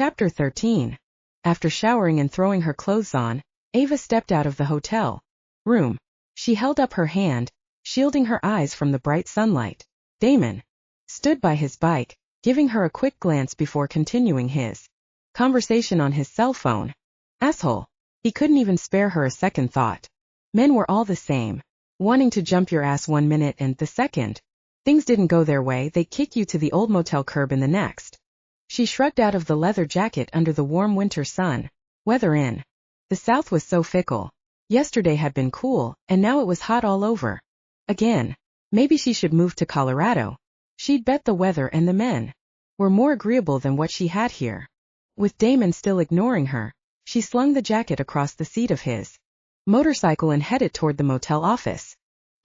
Chapter 13. After showering and throwing her clothes on, Ava stepped out of the hotel room. She held up her hand, shielding her eyes from the bright sunlight. Damon stood by his bike, giving her a quick glance before continuing his conversation on his cell phone. Asshole. He couldn't even spare her a second thought. Men were all the same, wanting to jump your ass one minute and the second things didn't go their way, they'd kick you to the old motel curb in the next. She shrugged out of the leather jacket under the warm winter sun. Weather in the South was so fickle. Yesterday had been cool, and now it was hot all over. Again. Maybe she should move to Colorado. She'd bet the weather and the men were more agreeable than what she had here. With Damon still ignoring her, she slung the jacket across the seat of his motorcycle and headed toward the motel office.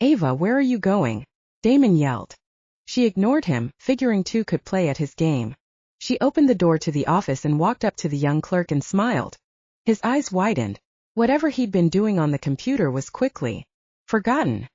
Ava, where are you going? Damon yelled. She ignored him, figuring two could play at his game. She opened the door to the office and walked up to the young clerk and smiled. His eyes widened. Whatever he'd been doing on the computer was quickly forgotten.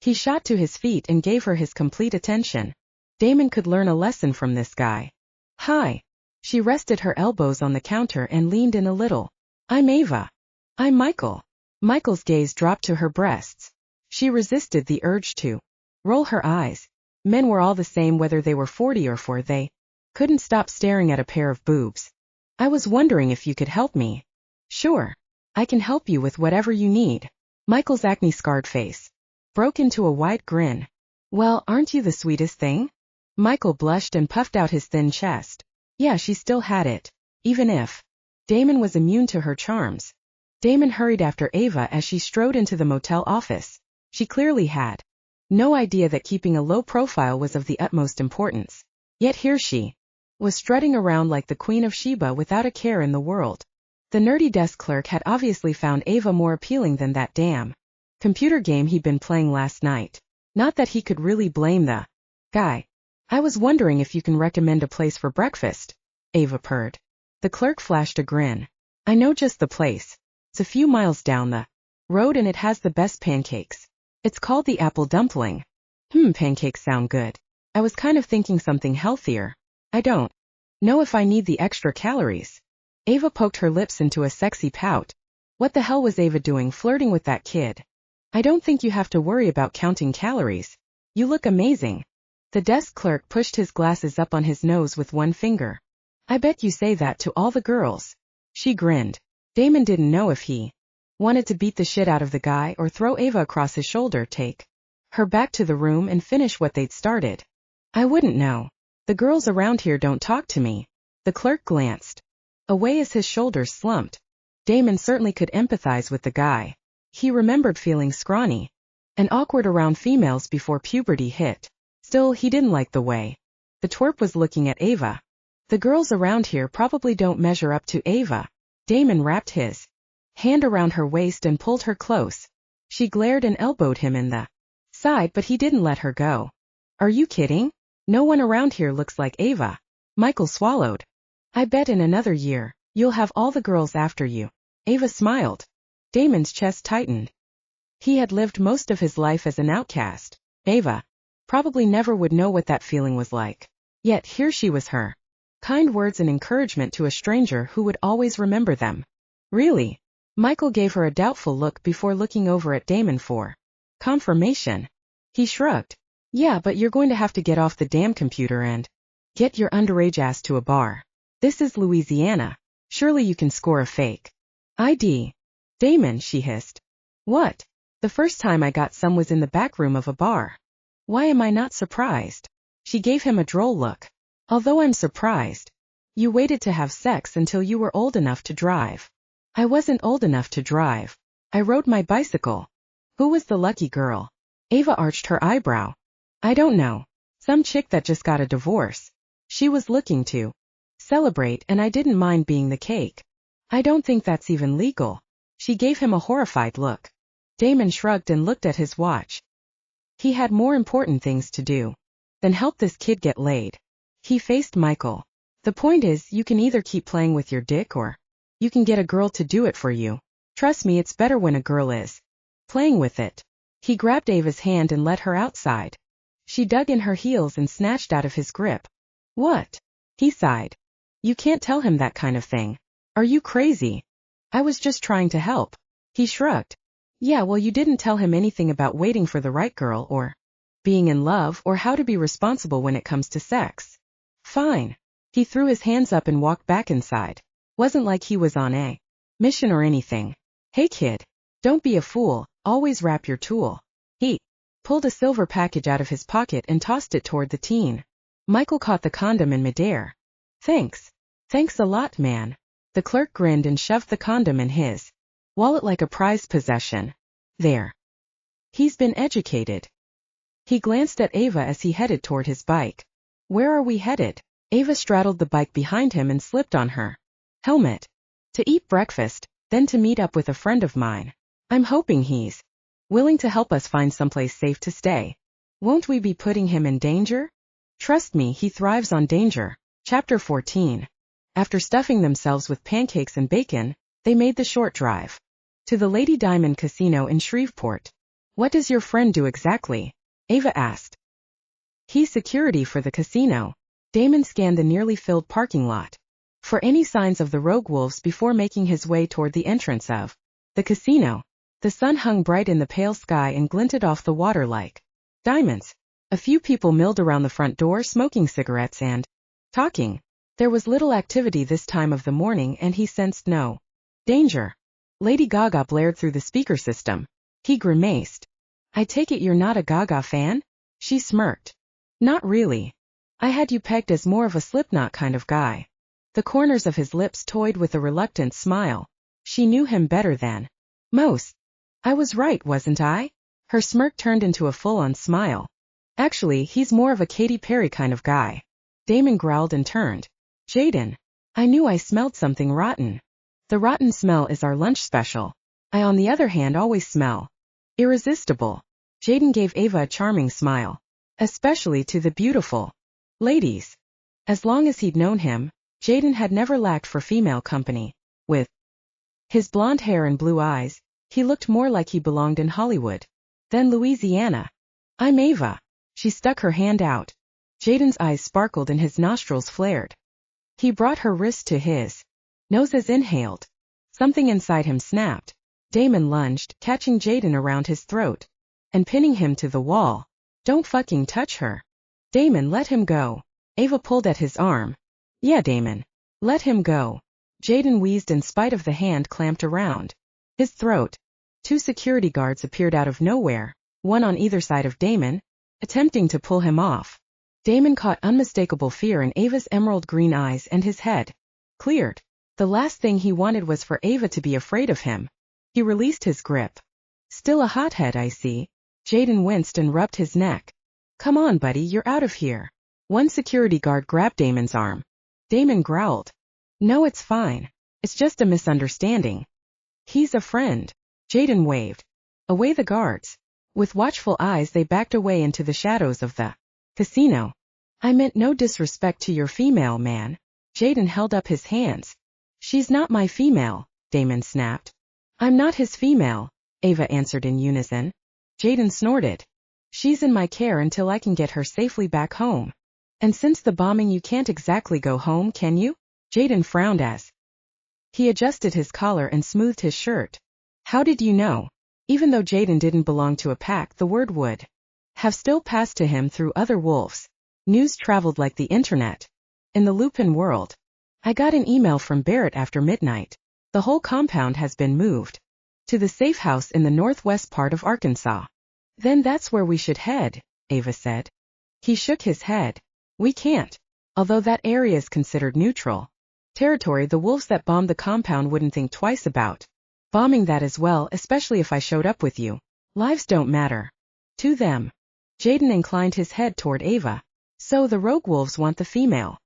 He shot to his feet and gave her his complete attention. Damon could learn a lesson from this guy. Hi. She rested her elbows on the counter and leaned in a little. I'm Ava. I'm Michael. Michael's gaze dropped to her breasts. She resisted the urge to roll her eyes. Men were all the same whether they were 40 or 4. They couldn't stop staring at a pair of boobs. I was wondering if you could help me. Sure. I can help you with whatever you need. Michael's acne-scarred face broke into a wide grin. Well, aren't you the sweetest thing? Michael blushed and puffed out his thin chest. Yeah, she still had it. Even if Damon was immune to her charms. Damon hurried after Ava as she strode into the motel office. She clearly had no idea that keeping a low profile was of the utmost importance. Yet here she was strutting around like the Queen of Sheba without a care in the world. The nerdy desk clerk had obviously found Ava more appealing than that damn computer game he'd been playing last night. Not that he could really blame the guy. I was wondering if you can recommend a place for breakfast, Ava purred. The clerk flashed a grin. I know just the place. It's a few miles down the road and it has the best pancakes. It's called the Apple Dumpling. Pancakes sound good. I was kind of thinking something healthier. I don't know if I need the extra calories. Ava poked her lips into a sexy pout. What the hell was Ava doing flirting with that kid? I don't think you have to worry about counting calories. You look amazing. The desk clerk pushed his glasses up on his nose with one finger. I bet you say that to all the girls. She grinned. Damon didn't know if he wanted to beat the shit out of the guy or throw Ava across his shoulder, take her back to the room and finish what they'd started. I wouldn't know. The girls around here don't talk to me. The clerk glanced away as his shoulders slumped. Damon certainly could empathize with the guy. He remembered feeling scrawny and awkward around females before puberty hit. Still, he didn't like the way the twerp was looking at Ava. The girls around here probably don't measure up to Ava. Damon wrapped his hand around her waist and pulled her close. She glared and elbowed him in the side, but he didn't let her go. Are you kidding? No one around here looks like Ava. Michael swallowed. I bet in another year, you'll have all the girls after you. Ava smiled. Damon's chest tightened. He had lived most of his life as an outcast. Ava probably never would know what that feeling was like. Yet here she was, her kind words and encouragement to a stranger who would always remember them. Really? Michael gave her a doubtful look before looking over at Damon for confirmation. He shrugged. Yeah, but you're going to have to get off the damn computer and get your underage ass to a bar. This is Louisiana. Surely you can score a fake ID. Damon, she hissed. What? The first time I got some was in the back room of a bar. Why am I not surprised? She gave him a droll look. Although I'm surprised. You waited to have sex until you were old enough to drive. I wasn't old enough to drive. I rode my bicycle. Who was the lucky girl? Ava arched her eyebrow. I don't know. Some chick that just got a divorce. She was looking to celebrate and I didn't mind being the cake. I don't think that's even legal. She gave him a horrified look. Damon shrugged and looked at his watch. He had more important things to do than help this kid get laid. He faced Michael. The point is, you can either keep playing with your dick or you can get a girl to do it for you. Trust me, it's better when a girl is playing with it. He grabbed Ava's hand and led her outside. She dug in her heels and snatched out of his grip. What? He sighed. You can't tell him that kind of thing. Are you crazy? I was just trying to help. He shrugged. Yeah, well, you didn't tell him anything about waiting for the right girl or being in love or how to be responsible when it comes to sex. Fine. He threw his hands up and walked back inside. Wasn't like he was on a mission or anything. Hey kid, don't be a fool, always wrap your tool. He pulled a silver package out of his pocket and tossed it toward the teen. Michael caught the condom in midair. Thanks. Thanks a lot, man. The clerk grinned and shoved the condom in his wallet like a prized possession. There. He's been educated. He glanced at Ava as he headed toward his bike. Where are we headed? Ava straddled the bike behind him and slipped on her helmet. To eat breakfast, then to meet up with a friend of mine. I'm hoping he's willing to help us find someplace safe to stay. Won't we be putting him in danger? Trust me, he thrives on danger. Chapter 14. After stuffing themselves with pancakes and bacon, they made the short drive to the Lady Diamond Casino in Shreveport. What does your friend do exactly? Ava asked. He's security for the casino. Damon scanned the nearly filled parking lot for any signs of the rogue wolves before making his way toward the entrance of the casino. The sun hung bright in the pale sky and glinted off the water like diamonds. A few people milled around the front door smoking cigarettes and talking. There was little activity this time of the morning and he sensed no danger. Lady Gaga blared through the speaker system. He grimaced. I take it you're not a Gaga fan? She smirked. Not really. I had you pegged as more of a Slipknot kind of guy. The corners of his lips toyed with a reluctant smile. She knew him better than most. I was right, wasn't I? Her smirk turned into a full-on smile. Actually, he's more of a Katy Perry kind of guy. Damon growled and turned. Jaden. I knew I smelled something rotten. The rotten smell is our lunch special. I, on the other hand, always smell irresistible. Jaden gave Ava a charming smile. Especially to the beautiful ladies. As long as he'd known him, Jaden had never lacked for female company. With his blonde hair and blue eyes, he looked more like he belonged in Hollywood than Louisiana. I'm Ava. She stuck her hand out. Jaden's eyes sparkled and his nostrils flared. He brought her wrist to his nose as inhaled. Something inside him snapped. Damon lunged, catching Jaden around his throat and pinning him to the wall. Don't fucking touch her. Damon, let him go. Ava pulled at his arm. Yeah, Damon. Let him go. Jaden wheezed in spite of the hand clamped around his throat. Two security guards appeared out of nowhere, one on either side of Damon, attempting to pull him off. Damon caught unmistakable fear in Ava's emerald green eyes and his head cleared. The last thing he wanted was for Ava to be afraid of him. He released his grip. Still a hothead, I see. Jaden winced and rubbed his neck. Come on, buddy, you're out of here. One security guard grabbed Damon's arm. Damon growled. No, it's fine. It's just a misunderstanding. He's a friend. Jaden waved. Away the guards. With watchful eyes they backed away into the shadows of the casino. I meant no disrespect to your female, man. Jaden held up his hands. She's not my female, Damon snapped. I'm not his female, Ava answered in unison. Jaden snorted. She's in my care until I can get her safely back home. And since the bombing you can't exactly go home, can you? Jaden frowned as he adjusted his collar and smoothed his shirt. How did you know? Even though Jaden didn't belong to a pack, the word would have still passed to him through other wolves. News traveled like the internet. In the Lupin world. I got an email from Barrett after midnight. The whole compound has been moved to the safe house in the northwest part of Arkansas. Then that's where we should head, Ava said. He shook his head. We can't. Although that area is considered neutral territory, the wolves that bombed the compound wouldn't think twice about bombing that as well, especially if I showed up with you. Lives don't matter to them. Jaden inclined his head toward Ava. So the rogue wolves want the female.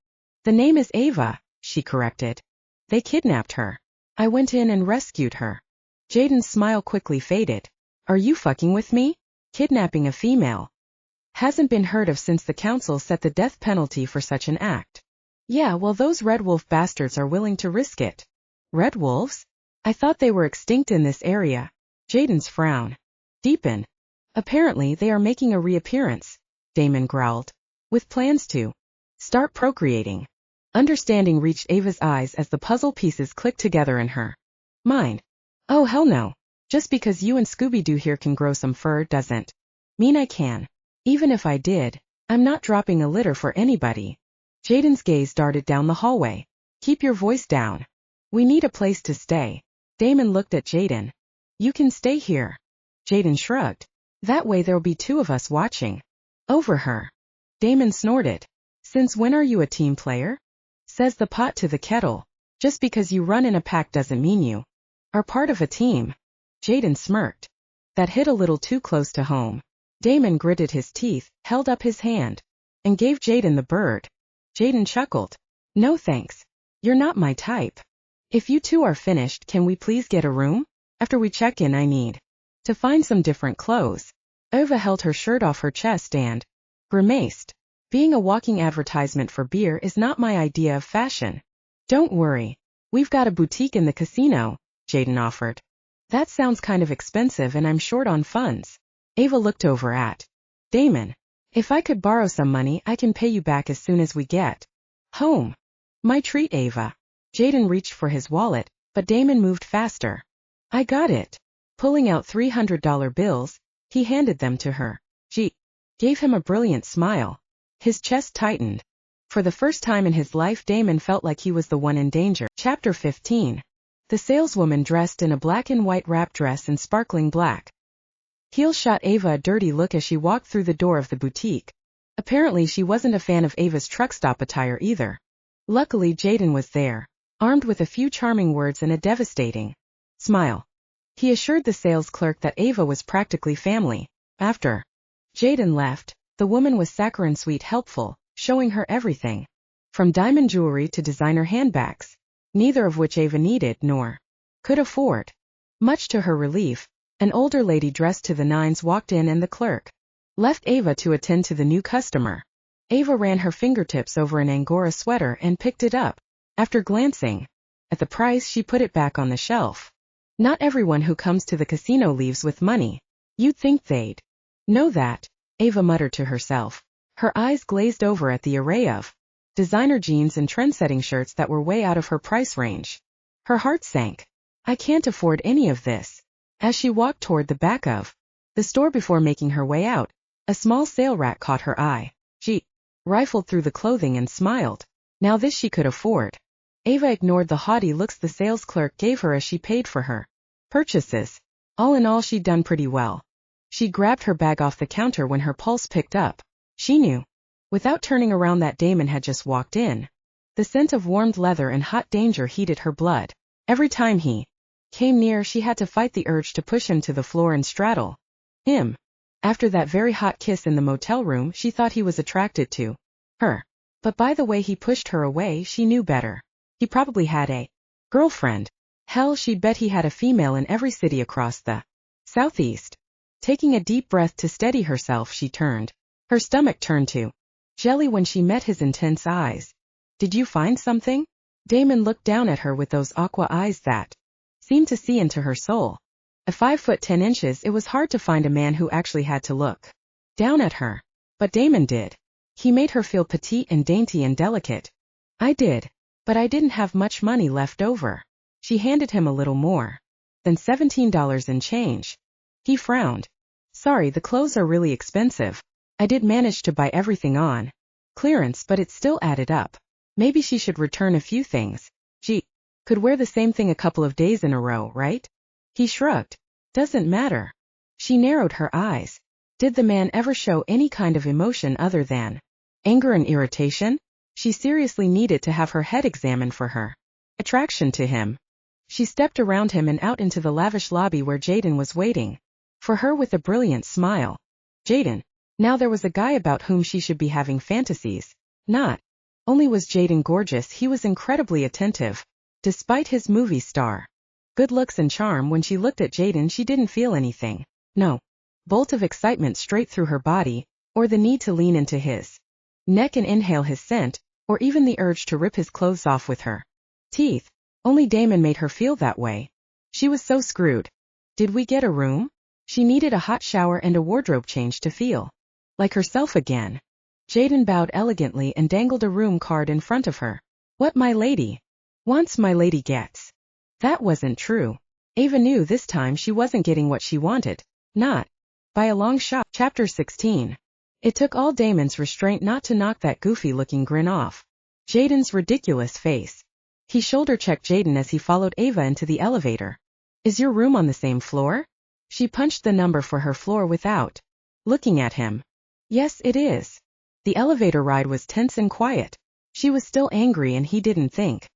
The name is Ava, she corrected. They kidnapped her. I went in and rescued her. Jaden's smile quickly faded. Are you fucking with me? Kidnapping a female hasn't been heard of since the council set the death penalty for such an act. Yeah, well, those red wolf bastards are willing to risk it. Red wolves? I thought they were extinct in this area. Jaden's frown deepened. Apparently they are making a reappearance, Damon growled. With plans to start procreating. Understanding reached Ava's eyes as the puzzle pieces clicked together in her mind. Oh hell no. Just because you and Scooby-Doo here can grow some fur doesn't mean I can. Even if I did, I'm not dropping a litter for anybody. Jaden's gaze darted down the hallway. Keep your voice down. We need a place to stay. Damon looked at Jaden. You can stay here. Jaden shrugged. That way there'll be two of us watching over her. Damon snorted. Since when are you a team player? Says the pot to the kettle. Just because you run in a pack doesn't mean you are part of a team. Jaden smirked. That hit a little too close to home. Damon gritted his teeth, held up his hand, and gave Jaden the bird. Jaden chuckled. No thanks. You're not my type. If you two are finished, can we please get a room? After we check in, I need to find some different clothes. Eva held her shirt off her chest and grimaced. Being a walking advertisement for beer is not my idea of fashion. Don't worry. We've got a boutique in the casino, Jaden offered. That sounds kind of expensive and I'm short on funds. Eva looked over at Damon. If I could borrow some money, I can pay you back as soon as we get home. My treat, Eva. Jaden reached for his wallet, but Damon moved faster. I got it. Pulling out $300 bills, he handed them to her. She gave him a brilliant smile. His chest tightened. For the first time in his life, Damon felt like he was the one in danger. Chapter 15. The saleswoman dressed in a black and white wrap dress and sparkling black heels shot Ava a dirty look as she walked through the door of the boutique. Apparently she wasn't a fan of Ava's truck stop attire either. Luckily Jaden was there, armed with a few charming words and a devastating smile. He assured the sales clerk that Ava was practically family. After Jaden left, the woman was saccharine sweet helpful, showing her everything. From diamond jewelry to designer handbags, neither of which Ava needed nor could afford. Much to her relief, an older lady dressed to the nines walked in and the clerk left Ava to attend to the new customer. Ava ran her fingertips over an Angora sweater and picked it up. After glancing at the price, she put it back on the shelf. Not everyone who comes to the casino leaves with money. You'd think they'd know that, Ava muttered to herself. Her eyes glazed over at the array of designer jeans and trend-setting shirts that were way out of her price range. Her heart sank. I can't afford any of this. As she walked toward the back of the store before making her way out, a small sale rack caught her eye. She rifled through the clothing and smiled. Now this she could afford. Ava ignored the haughty looks the sales clerk gave her as she paid for her purchases. All in all, she'd done pretty well. She grabbed her bag off the counter when her pulse picked up. She knew, without turning around, that Damon had just walked in. The scent of warmed leather and hot danger heated her blood. Every time he came near, she had to fight the urge to push him to the floor and straddle him. After that very hot kiss in the motel room, she thought he was attracted to her. But by the way he pushed her away, she knew better. He probably had a girlfriend. Hell, she'd bet he had a female in every city across the southeast. Taking a deep breath to steady herself, she turned. Her stomach turned to jelly when she met his intense eyes. Did you find something? Damon looked down at her with those aqua eyes that seemed to see into her soul. At 5'10", it was hard to find a man who actually had to look down at her. But Damon did. He made her feel petite and dainty and delicate. I did. But I didn't have much money left over. She handed him a little more than $17 in change. He frowned. Sorry, the clothes are really expensive. I did manage to buy everything on clearance, but it still added up. Maybe she should return a few things. She could wear the same thing a couple of days in a row, right? He shrugged. Doesn't matter. She narrowed her eyes. Did the man ever show any kind of emotion other than anger and irritation? She seriously needed to have her head examined for her attraction to him. She stepped around him and out into the lavish lobby where Jaden was waiting for her with a brilliant smile. Jaden. Now there was a guy about whom she should be having fantasies. Not only was Jaden gorgeous, he was incredibly attentive. Despite his movie star good looks and charm, when she looked at Jaden she didn't feel anything. No bolt of excitement straight through her body, or the need to lean into his neck and inhale his scent, or even the urge to rip his clothes off with her teeth. Only Damon made her feel that way. She was so screwed. Did we get a room? She needed a hot shower and a wardrobe change to feel like herself again. Jaden bowed elegantly and dangled a room card in front of her. What my lady wants, my lady gets. That wasn't true. Ava knew this time she wasn't getting what she wanted. Not by a long shot. Chapter 16. It took all Damon's restraint not to knock that goofy-looking grin off Jaden's ridiculous face. He shoulder-checked Jaden as he followed Ava into the elevator. Is your room on the same floor? She punched the number for her floor without looking at him. Yes, it is. The elevator ride was tense and quiet. She was still angry and he didn't think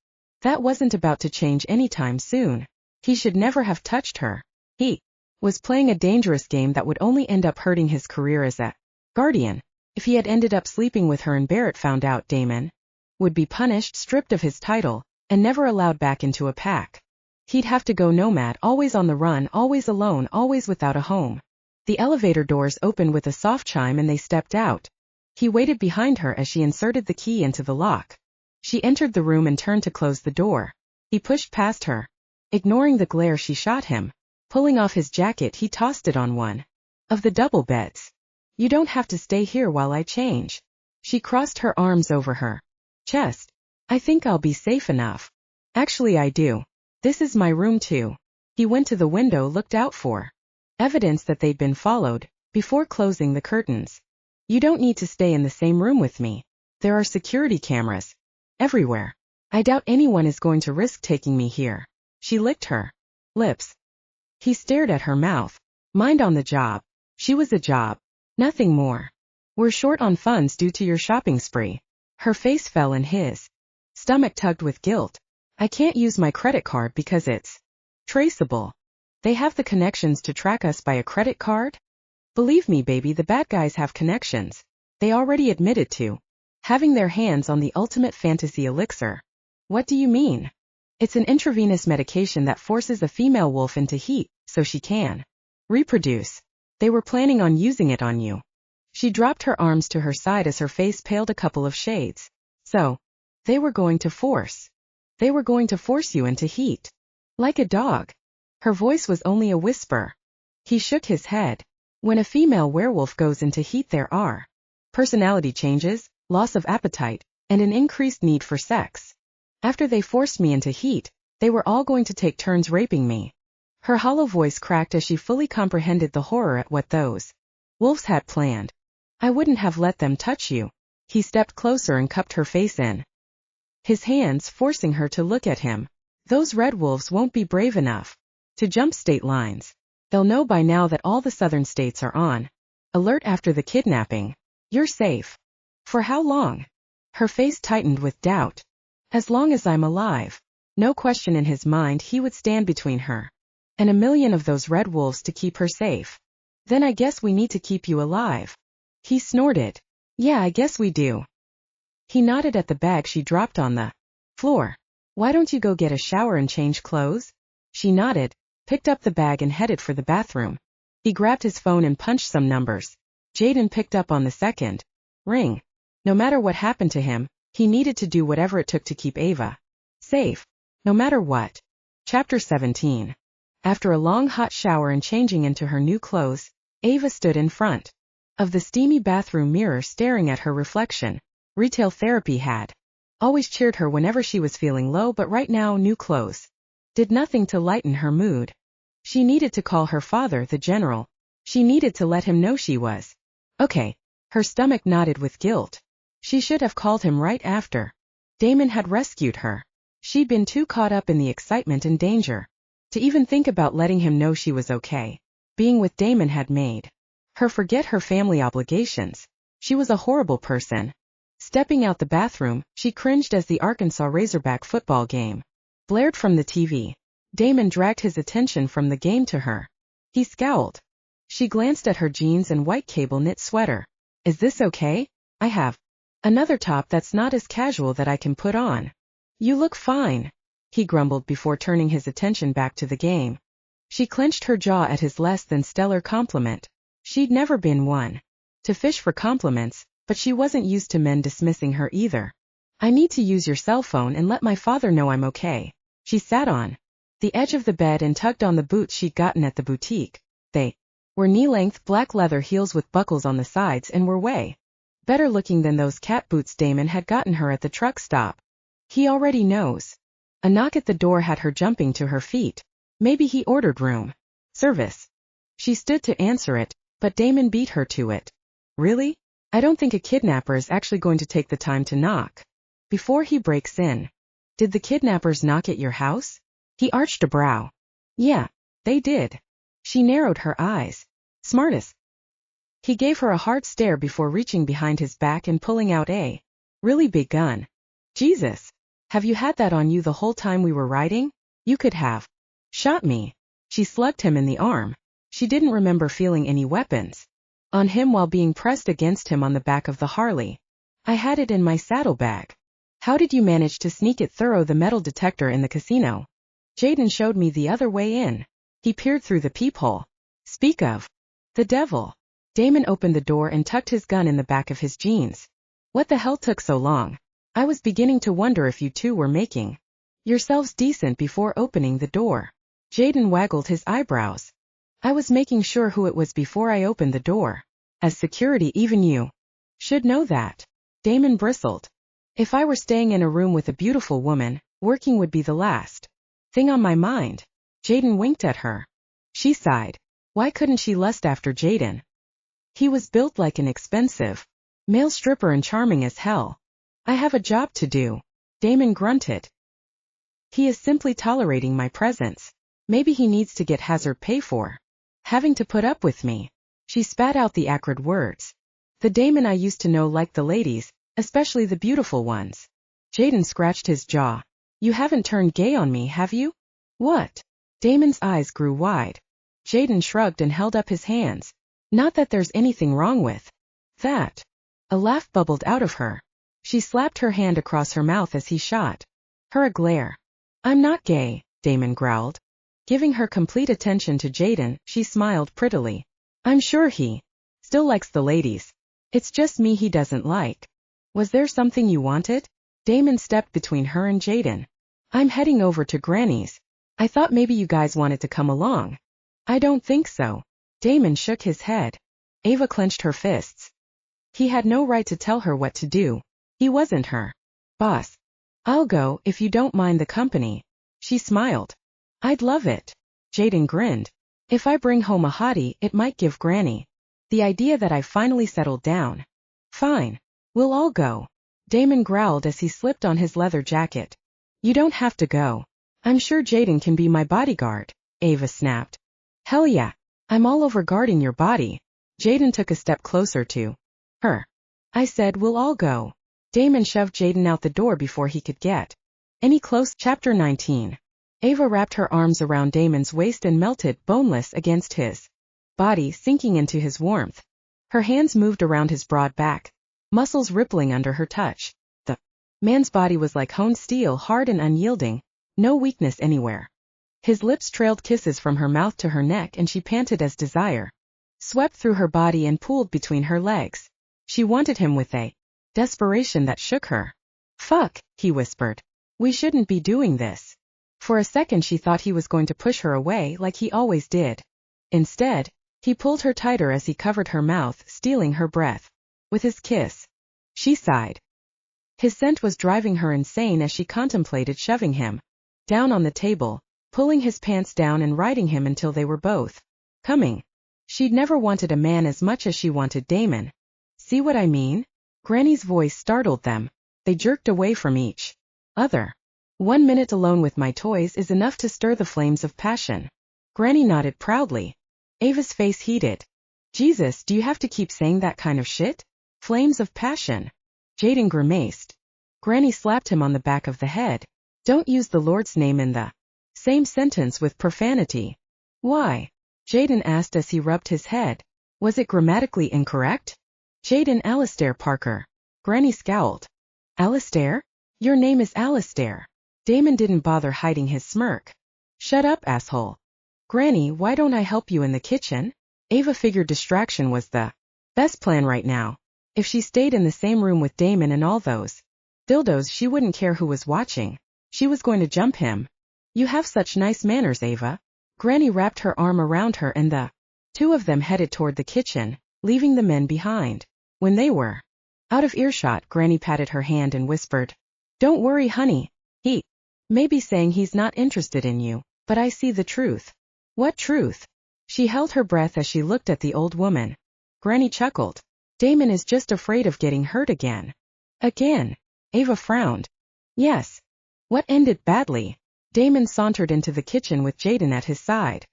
that wasn't about to change anytime soon. He should never have touched her. He was playing a dangerous game that would only end up hurting his career as a guardian. If he had ended up sleeping with her and Barrett found out, Damon would be punished, stripped of his title, and never allowed back into a pack. He'd have to go nomad, always on the run, always alone, always without a home. The elevator doors opened with a soft chime and they stepped out. He waited behind her as she inserted the key into the lock. She entered the room and turned to close the door. He pushed past her. Ignoring the glare, she shot him. Pulling off his jacket, he tossed it on one of the double beds. You don't have to stay here while I change. She crossed her arms over her chest. I think I'll be safe enough. Actually, I do. This is my room too. He went to the window, looked out for evidence that they'd been followed, before closing the curtains. You don't need to stay in the same room with me. There are security cameras everywhere. I doubt anyone is going to risk taking me here. She licked her lips. He stared at her mouth. Mind on the job. She was a job. Nothing more. We're short on funds due to your shopping spree. Her face fell in his. Stomach tugged with guilt. I can't use my credit card because it's traceable. They have the connections to track us by a credit card? Believe me, baby, the bad guys have connections. They already admitted to having their hands on the ultimate fantasy elixir. What do you mean? It's an intravenous medication that forces a female wolf into heat, so she can reproduce. They were planning on using it on you. She dropped her arms to her side as her face paled a couple of shades. So, they were going to force you into heat. Like a dog. Her voice was only a whisper. He shook his head. When a female werewolf goes into heat, there are personality changes, loss of appetite, and an increased need for sex. After they forced me into heat, they were all going to take turns raping me. Her hollow voice cracked as she fully comprehended the horror at what those wolves had planned. I wouldn't have let them touch you. He stepped closer and cupped her face in his hands, forcing her to look at him. Those red wolves won't be brave enough to jump state lines. They'll know by now that all the southern states are on alert after the kidnapping. You're safe. For how long? Her face tightened with doubt. As long as I'm alive. No question in his mind, he would stand between her and a million of those red wolves to keep her safe. Then I guess we need to keep you alive. He snorted. Yeah, I guess we do. He nodded at the bag she dropped on the floor. Why don't you go get a shower and change clothes? She nodded, picked up the bag and headed for the bathroom. He grabbed his phone and punched some numbers. Jaden picked up on the second ring. No matter what happened to him, he needed to do whatever it took to keep Ava safe. No matter what. Chapter 17. After a long hot shower and changing into her new clothes, Ava stood in front of the steamy bathroom mirror staring at her reflection. Retail therapy had always cheered her whenever she was feeling low, but right now new clothes did nothing to lighten her mood. She needed to call her father, the general. She needed to let him know she was okay. Her stomach knotted with guilt. She should have called him right after Damon had rescued her. She'd been too caught up in the excitement and danger to even think about letting him know she was okay. Being with Damon had made her forget her family obligations. She was a horrible person. Stepping out the bathroom, she cringed as the Arkansas Razorback football game blared from the TV. Damon dragged his attention from the game to her. He scowled. She glanced at her jeans and white cable knit sweater. Is this okay? I have another top that's not as casual that I can put on. You look fine, he grumbled before turning his attention back to the game. She clenched her jaw at his less than stellar compliment. She'd never been one to fish for compliments, but she wasn't used to men dismissing her either. I need to use your cell phone and let my father know I'm okay. She sat on the edge of the bed and tugged on the boots she'd gotten at the boutique. They were knee-length black leather heels with buckles on the sides and were way better looking than those cat boots Damon had gotten her at the truck stop. He already knows. A knock at the door had her jumping to her feet. Maybe he ordered room service. She stood to answer it, but Damon beat her to it. Really? I don't think a kidnapper is actually going to take the time to knock before he breaks in. Did the kidnappers knock at your house? He arched a brow. Yeah, they did. She narrowed her eyes. Smartest. He gave her a hard stare before reaching behind his back and pulling out a really big gun. Jesus. Have you had that on you the whole time we were riding? You could have shot me. She slugged him in the arm. She didn't remember feeling any weapons on him while being pressed against him on the back of the Harley. I had it in my saddlebag. How did you manage to sneak it through the metal detector in the casino? Jaden showed me the other way in. He peered through the peephole. Speak of the devil. Damon opened the door and tucked his gun in the back of his jeans. What the hell took so long? I was beginning to wonder if you two were making yourselves decent before opening the door. Jaden waggled his eyebrows. I was making sure who it was before I opened the door. As security, even you should know that. Damon bristled. If I were staying in a room with a beautiful woman, working would be the last thing on my mind. Jaden winked at her. She sighed. Why couldn't she lust after Jaden? He was built like an expensive male stripper and charming as hell. I have a job to do. Damon grunted. He is simply tolerating my presence. Maybe he needs to get hazard pay for having to put up with me. She spat out the acrid words. The Damon I used to know liked the ladies, especially the beautiful ones. Jaden scratched his jaw. You haven't turned gay on me, have you? What? Damon's eyes grew wide. Jaden shrugged and held up his hands. Not that there's anything wrong with that. A laugh bubbled out of her. She slapped her hand across her mouth as he shot her a glare. I'm not gay, Damon growled. Giving her complete attention to Jaden, she smiled prettily. I'm sure he still likes the ladies. It's just me he doesn't like. Was there something you wanted? Damon stepped between her and Jaden. I'm heading over to Granny's. I thought maybe you guys wanted to come along. I don't think so. Damon shook his head. Ava clenched her fists. He had no right to tell her what to do. He wasn't her boss. I'll go if you don't mind the company. She smiled. I'd love it. Jaden grinned. If I bring home a hottie, it might give Granny the idea that I finally settled down. Fine. We'll all go. Damon growled as he slipped on his leather jacket. You don't have to go. I'm sure Jaden can be my bodyguard, Ava snapped. Hell yeah. I'm all over guarding your body. Jaden took a step closer to her. I said we'll all go. Damon shoved Jaden out the door before he could get any close. Chapter 19. Ava wrapped her arms around Damon's waist and melted, boneless, against his body, sinking into his warmth. Her hands moved around his broad back, muscles rippling under her touch. The man's body was like honed steel, hard and unyielding, no weakness anywhere. His lips trailed kisses from her mouth to her neck, and she panted as desire swept through her body and pooled between her legs. She wanted him with a desperation that shook her. Fuck, he whispered. We shouldn't be doing this. For a second she thought he was going to push her away like he always did. Instead, he pulled her tighter as he covered her mouth, stealing her breath with his kiss. She sighed. His scent was driving her insane as she contemplated shoving him down on the table, pulling his pants down and riding him until they were both coming. She'd never wanted a man as much as she wanted Damon. See what I mean? Granny's voice startled them. They jerked away from each other. 1 minute alone with my toys is enough to stir the flames of passion. Granny nodded proudly. Ava's face heated. Jesus, do you have to keep saying that kind of shit? Flames of passion. Jaden grimaced. Granny slapped him on the back of the head. Don't use the Lord's name in the same sentence with profanity. Why? Jaden asked as he rubbed his head. Was it grammatically incorrect? Jaden Alistair Parker. Granny scowled. Alistair? Your name is Alistair. Damon didn't bother hiding his smirk. Shut up, asshole. Granny, why don't I help you in the kitchen? Ava figured distraction was the best plan right now. If she stayed in the same room with Damon and all those dildos, she wouldn't care who was watching. She was going to jump him. You have such nice manners, Ava. Granny wrapped her arm around her and the two of them headed toward the kitchen, leaving the men behind. When they were out of earshot, Granny patted her hand and whispered, Don't worry, honey. He may be saying he's not interested in you, but I see the truth. What truth? She held her breath as she looked at the old woman. Granny chuckled. Damon is just afraid of getting hurt again. Again? Ava frowned. Yes. What ended badly? Damon sauntered into the kitchen with Jaden at his side.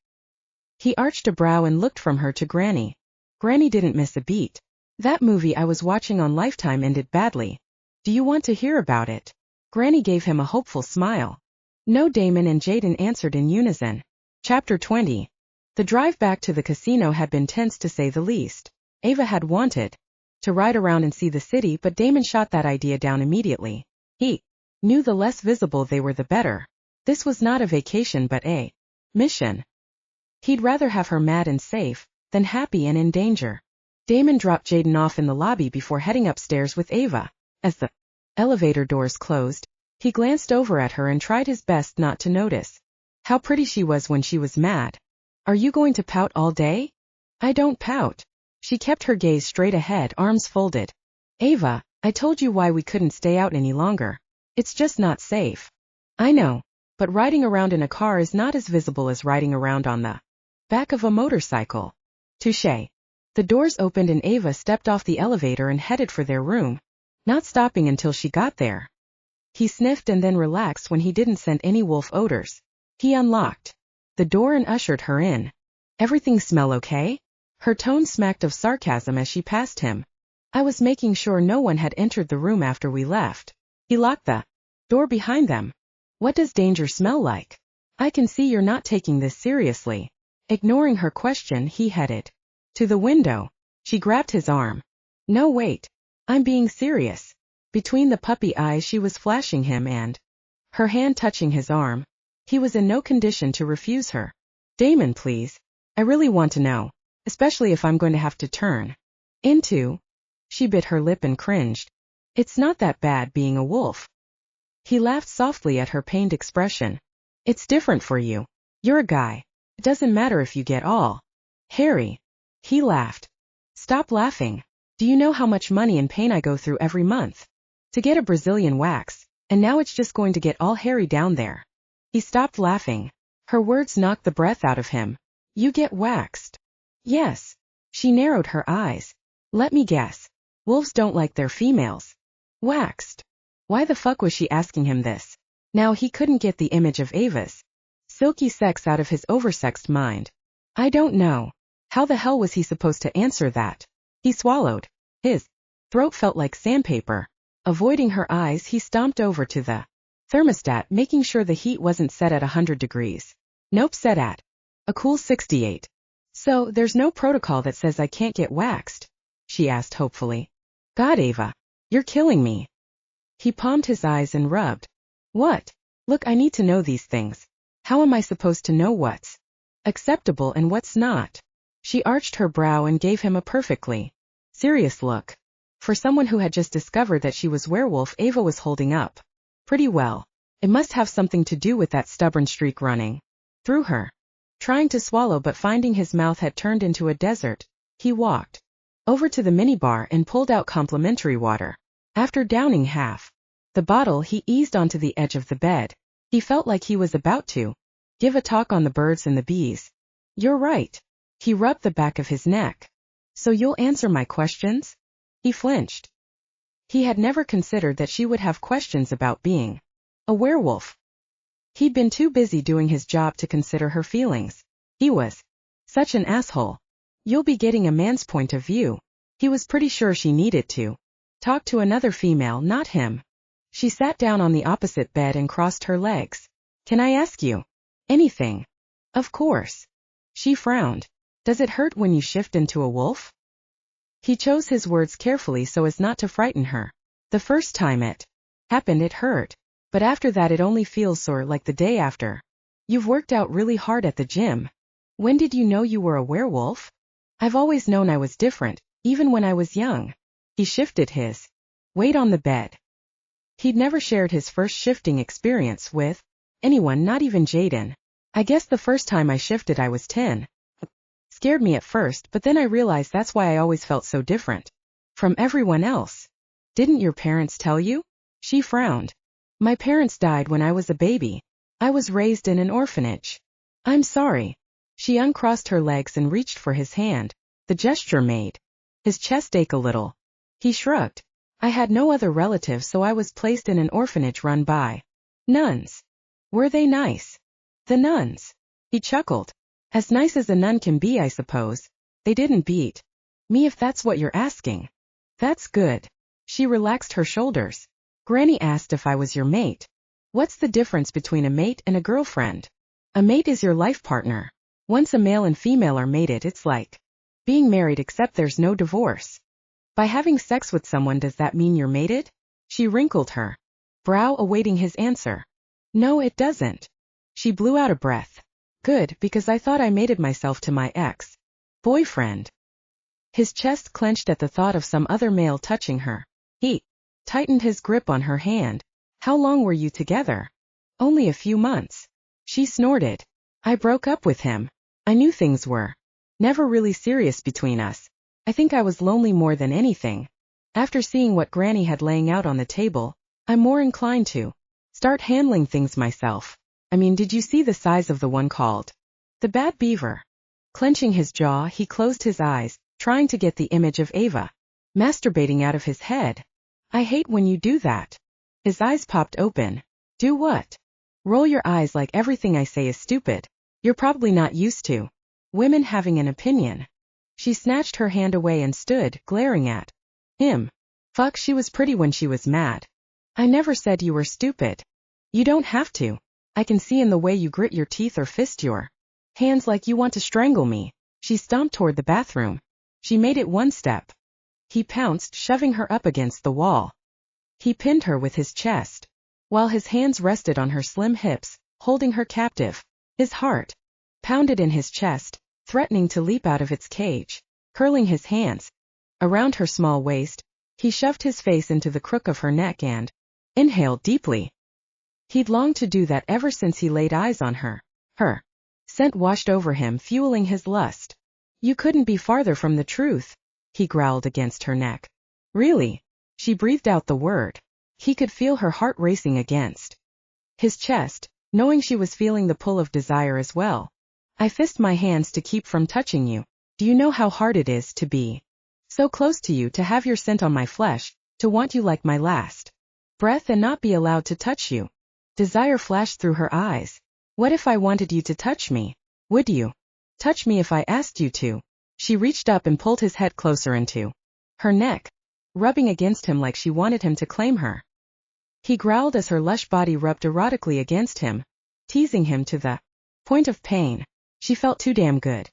He arched a brow and looked from her to Granny. Granny didn't miss a beat. That movie I was watching on Lifetime ended badly. Do you want to hear about it? Granny gave him a hopeful smile. No, Damon and Jaden answered in unison. Chapter 20. The drive back to the casino had been tense to say the least. Ava had wanted to ride around and see the city, but Damon shot that idea down immediately. He knew the less visible they were the better. This was not a vacation but a mission. He'd rather have her mad and safe than happy and in danger. Damon dropped Jaden off in the lobby before heading upstairs with Ava. As the elevator doors closed, he glanced over at her and tried his best not to notice how pretty she was when she was mad. Are you going to pout all day? I don't pout. She kept her gaze straight ahead, arms folded. Ava, I told you why we couldn't stay out any longer. It's just not safe. I know, but riding around in a car is not as visible as riding around on the back of a motorcycle. Touché. The doors opened and Ava stepped off the elevator and headed for their room, not stopping until she got there. He sniffed and then relaxed when he didn't scent any wolf odors. He unlocked the door and ushered her in. Everything smell okay? Her tone smacked of sarcasm as she passed him. I was making sure no one had entered the room after we left. He locked the door behind them. What does danger smell like? I can see you're not taking this seriously. Ignoring her question, he headed to the window. She grabbed his arm. No, wait. I'm being serious. Between the puppy eyes she was flashing him and her hand touching his arm. He was in no condition to refuse her. Damon, please. I really want to know, especially if I'm going to have to turn into. She bit her lip and cringed. It's not that bad being a wolf. He laughed softly at her pained expression. It's different for you. You're a guy. It doesn't matter if you get all hairy. He laughed. Stop laughing. Do you know how much money and pain I go through every month to get a Brazilian wax, and now it's just going to get all hairy down there. He stopped laughing. Her words knocked the breath out of him. You get waxed? Yes. She narrowed her eyes. Let me guess. Wolves don't like their females waxed. Why the fuck was she asking him this? Now he couldn't get the image of Ava's silky sex out of his oversexed mind. I don't know. How the hell was he supposed to answer that? He swallowed. His throat felt like sandpaper. Avoiding her eyes, he stomped over to the thermostat, making sure the heat wasn't set at 100 degrees. Nope, set at a cool 68. So, there's no protocol that says I can't get waxed? She asked hopefully. God, Ava. You're killing me. He palmed his eyes and rubbed. What? Look, I need to know these things. How am I supposed to know what's acceptable and what's not? She arched her brow and gave him a perfectly serious look. For someone who had just discovered that she was werewolf, Ava was holding up pretty well. It must have something to do with that stubborn streak running through her. Trying to swallow but finding his mouth had turned into a desert, he walked over to the minibar and pulled out complimentary water. After downing half the bottle, he eased onto the edge of the bed. He felt like he was about to give a talk on the birds and the bees. You're right. He rubbed the back of his neck. So you'll answer my questions? He flinched. He had never considered that she would have questions about being a werewolf. He'd been too busy doing his job to consider her feelings. He was such an asshole. You'll be getting a man's point of view. He was pretty sure she needed to talk to another female, not him. She sat down on the opposite bed and crossed her legs. Can I ask you anything? Of course. She frowned. Does it hurt when you shift into a wolf? He chose his words carefully so as not to frighten her. The first time it happened it hurt, but after that it only feels sore like the day after. You've worked out really hard at the gym. When did you know you were a werewolf? I've always known I was different, even when I was young. He shifted his weight on the bed. He'd never shared his first shifting experience with anyone, not even Jaden. I guess the first time I shifted I was 10. Scared me at first, but then I realized that's why I always felt so different from everyone else. Didn't your parents tell you? She frowned. My parents died when I was a baby. I was raised in an orphanage. I'm sorry. She uncrossed her legs and reached for his hand. The gesture made his chest ache a little. He shrugged. I had no other relatives, so I was placed in an orphanage run by nuns. Were they nice? The nuns. He chuckled. As nice as a nun can be, I suppose. They didn't beat me, if that's what you're asking. That's good. She relaxed her shoulders. Granny asked if I was your mate. What's the difference between a mate and a girlfriend? A mate is your life partner. Once a male and female are mated, it's like being married, except there's no divorce. By having sex with someone, does that mean you're mated? She wrinkled her brow, awaiting his answer. No, it doesn't. She blew out a breath. Good, because I thought I mated myself to my ex-boyfriend. His chest clenched at the thought of some other male touching her. He tightened his grip on her hand. How long were you together? Only a few months. She snorted. I broke up with him. I knew things were never really serious between us. I think I was lonely more than anything. After seeing what Granny had laying out on the table, I'm more inclined to start handling things myself. I mean, did you see the size of the one called the Bad Beaver? Clenching his jaw, he closed his eyes, trying to get the image of Ava masturbating out of his head. I hate when you do that. His eyes popped open. Do what? Roll your eyes like everything I say is stupid. You're probably not used to women having an opinion. She snatched her hand away and stood, glaring at him. Fuck, she was pretty when she was mad. I never said you were stupid. You don't have to. I can see in the way you grit your teeth or fist your hands like you want to strangle me. She stomped toward the bathroom. She made it one step. He pounced, shoving her up against the wall. He pinned her with his chest, while his hands rested on her slim hips, holding her captive. His heart pounded in his chest, threatening to leap out of its cage. Curling his hands around her small waist, he shoved his face into the crook of her neck and inhaled deeply. He'd longed to do that ever since he laid eyes on her. Her scent washed over him, fueling his lust. You couldn't be farther from the truth, he growled against her neck. Really? She breathed out the word. He could feel her heart racing against his chest, knowing she was feeling the pull of desire as well. I fist my hands to keep from touching you. Do you know how hard it is to be so close to you, to have your scent on my flesh, to want you like my last breath and not be allowed to touch you? Desire flashed through her eyes. What if I wanted you to touch me? Would you touch me if I asked you to? She reached up and pulled his head closer into her neck, rubbing against him like she wanted him to claim her. He growled as her lush body rubbed erotically against him, teasing him to the point of pain. She felt too damn good.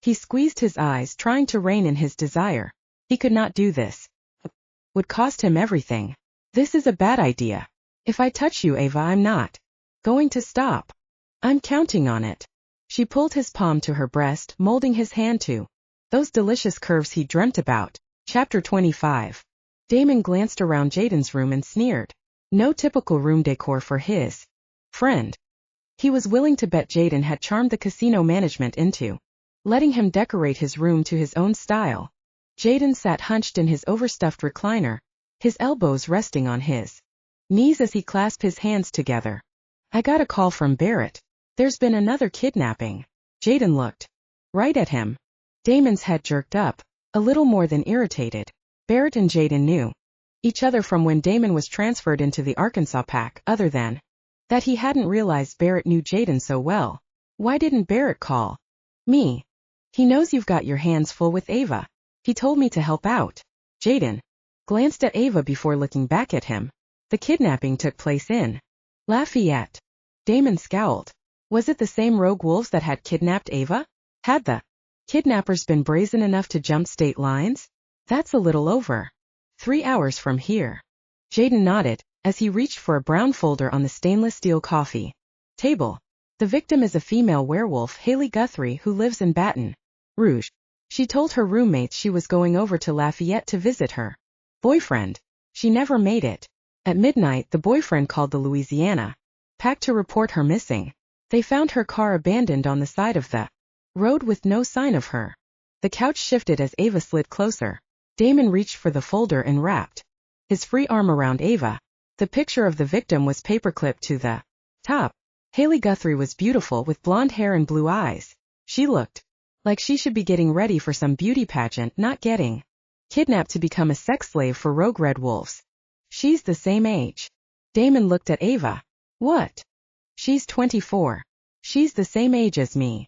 He squeezed his eyes, trying to rein in his desire. He could not do this. It would cost him everything. This is a bad idea. If I touch you, Ava, I'm not going to stop. I'm counting on it. She pulled his palm to her breast, molding his hand to those delicious curves he dreamt about. Chapter 25. Damon glanced around Jaden's room and sneered. No typical room decor for his friend. He was willing to bet Jaden had charmed the casino management into letting him decorate his room to his own style. Jaden sat hunched in his overstuffed recliner, his elbows resting on his knees as he clasped his hands together. I got a call from Barrett. There's been another kidnapping. Jaden looked right at him. Damon's head jerked up, a little more than irritated. Barrett and Jaden knew each other from when Damon was transferred into the Arkansas pack. Other than that, he hadn't realized Barrett knew Jaden so well. Why didn't Barrett call me? He knows you've got your hands full with Ava. He told me to help out. Jaden glanced at Ava before looking back at him. The kidnapping took place in Lafayette. Damon scowled. Was it the same rogue wolves that had kidnapped Ava? Had the kidnappers been brazen enough to jump state lines? That's a little over 3 hours from here. Jaden nodded, as he reached for a brown folder on the stainless steel coffee table. The victim is a female werewolf, Haley Guthrie, who lives in Baton Rouge. She told her roommates she was going over to Lafayette to visit her boyfriend. She never made it. At midnight, the boyfriend called the Louisiana pack to report her missing. They found her car abandoned on the side of the road with no sign of her. The couch shifted as Ava slid closer. Damon reached for the folder and wrapped his free arm around Ava. The picture of the victim was paperclipped to the top. Haley Guthrie was beautiful with blonde hair and blue eyes. She looked like she should be getting ready for some beauty pageant, not getting kidnapped to become a sex slave for rogue red wolves. She's the same age. Damon looked at Ava. What? She's 24. She's the same age as me.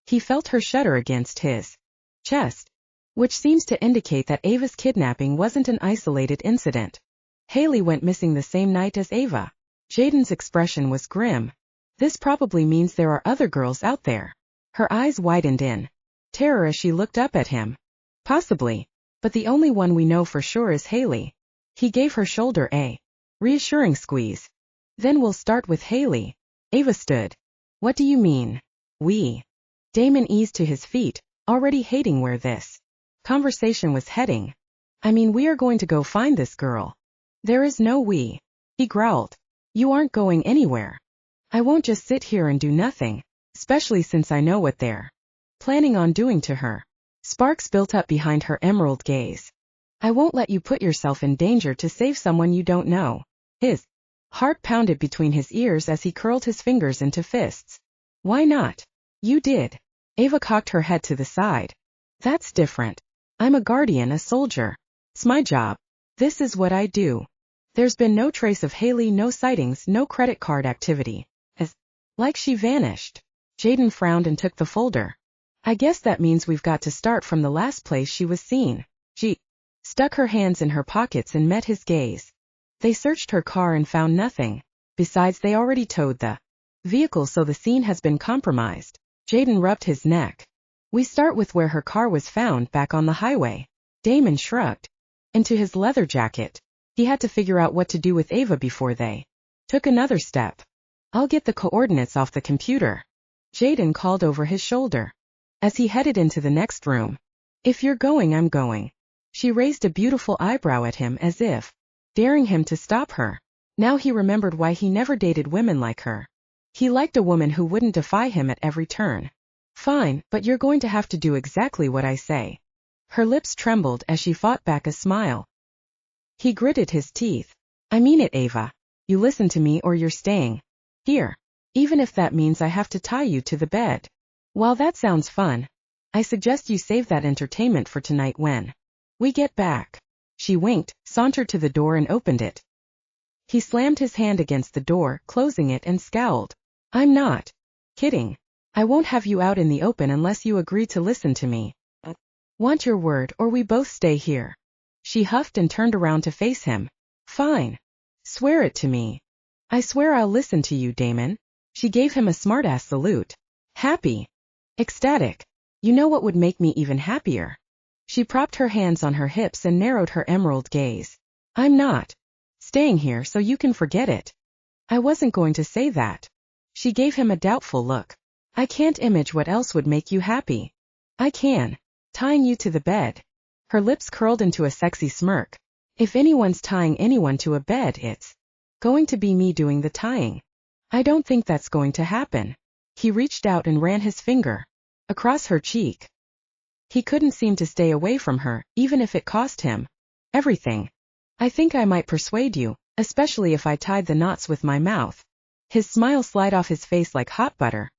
He felt her shudder against his chest, which seems to indicate that Ava's kidnapping wasn't an isolated incident. Haley went missing the same night as Ava. Jaden's expression was grim. This probably means there are other girls out there. Her eyes widened in terror as she looked up at him. Possibly. But the only one we know for sure is Haley. He gave her shoulder a reassuring squeeze. Then we'll start with Haley. Ava stood. What do you mean? We? Damon eased to his feet, already hating where this conversation was heading. I mean, we are going to go find this girl. There is no we. He growled. You aren't going anywhere. I won't just sit here and do nothing, especially since I know what they're planning on doing to her. Sparks built up behind her emerald gaze. I won't let you put yourself in danger to save someone you don't know. His heart pounded between his ears as he curled his fingers into fists. Why not? You did. Ava cocked her head to the side. That's different. I'm a guardian, a soldier. It's my job. This is what I do. There's been no trace of Haley, no sightings, no credit card activity. Like she vanished. Jaden frowned and took the folder. I guess that means we've got to start from the last place she was seen. She stuck her hands in her pockets and met his gaze. They searched her car and found nothing. Besides, they already towed the vehicle, so the scene has been compromised. Jaden rubbed his neck. We start with where her car was found, back on the highway. Damon shrugged. Into his leather jacket. He had to figure out what to do with Ava before they took another step. I'll get the coordinates off the computer. Jaden called over his shoulder. As he headed into the next room. If you're going, I'm going. She raised a beautiful eyebrow at him as if daring him to stop her. Now he remembered why he never dated women like her. He liked a woman who wouldn't defy him at every turn. Fine, but you're going to have to do exactly what I say. Her lips trembled as she fought back a smile. He gritted his teeth. I mean it, Ava. You listen to me or you're staying here. Even if that means I have to tie you to the bed. While that sounds fun, I suggest you save that entertainment for tonight when we get back. She winked, sauntered to the door and opened it. He slammed his hand against the door, closing it, and scowled. I'm not kidding. I won't have you out in the open unless you agree to listen to me. Want your word or we both stay here. She huffed and turned around to face him. Fine. Swear it to me. I swear I'll listen to you, Damon. She gave him a smartass salute. Happy. Ecstatic. You know what would make me even happier? She propped her hands on her hips and narrowed her emerald gaze. I'm not staying here, so you can forget it. I wasn't going to say that. She gave him a doubtful look. I can't imagine what else would make you happy. I can. Tying you to the bed. Her lips curled into a sexy smirk. If anyone's tying anyone to a bed, it's going to be me doing the tying. I don't think that's going to happen. He reached out and ran his finger across her cheek. He couldn't seem to stay away from her, even if it cost him everything. I think I might persuade you, especially if I tied the knots with my mouth. His smile slid off his face like hot butter.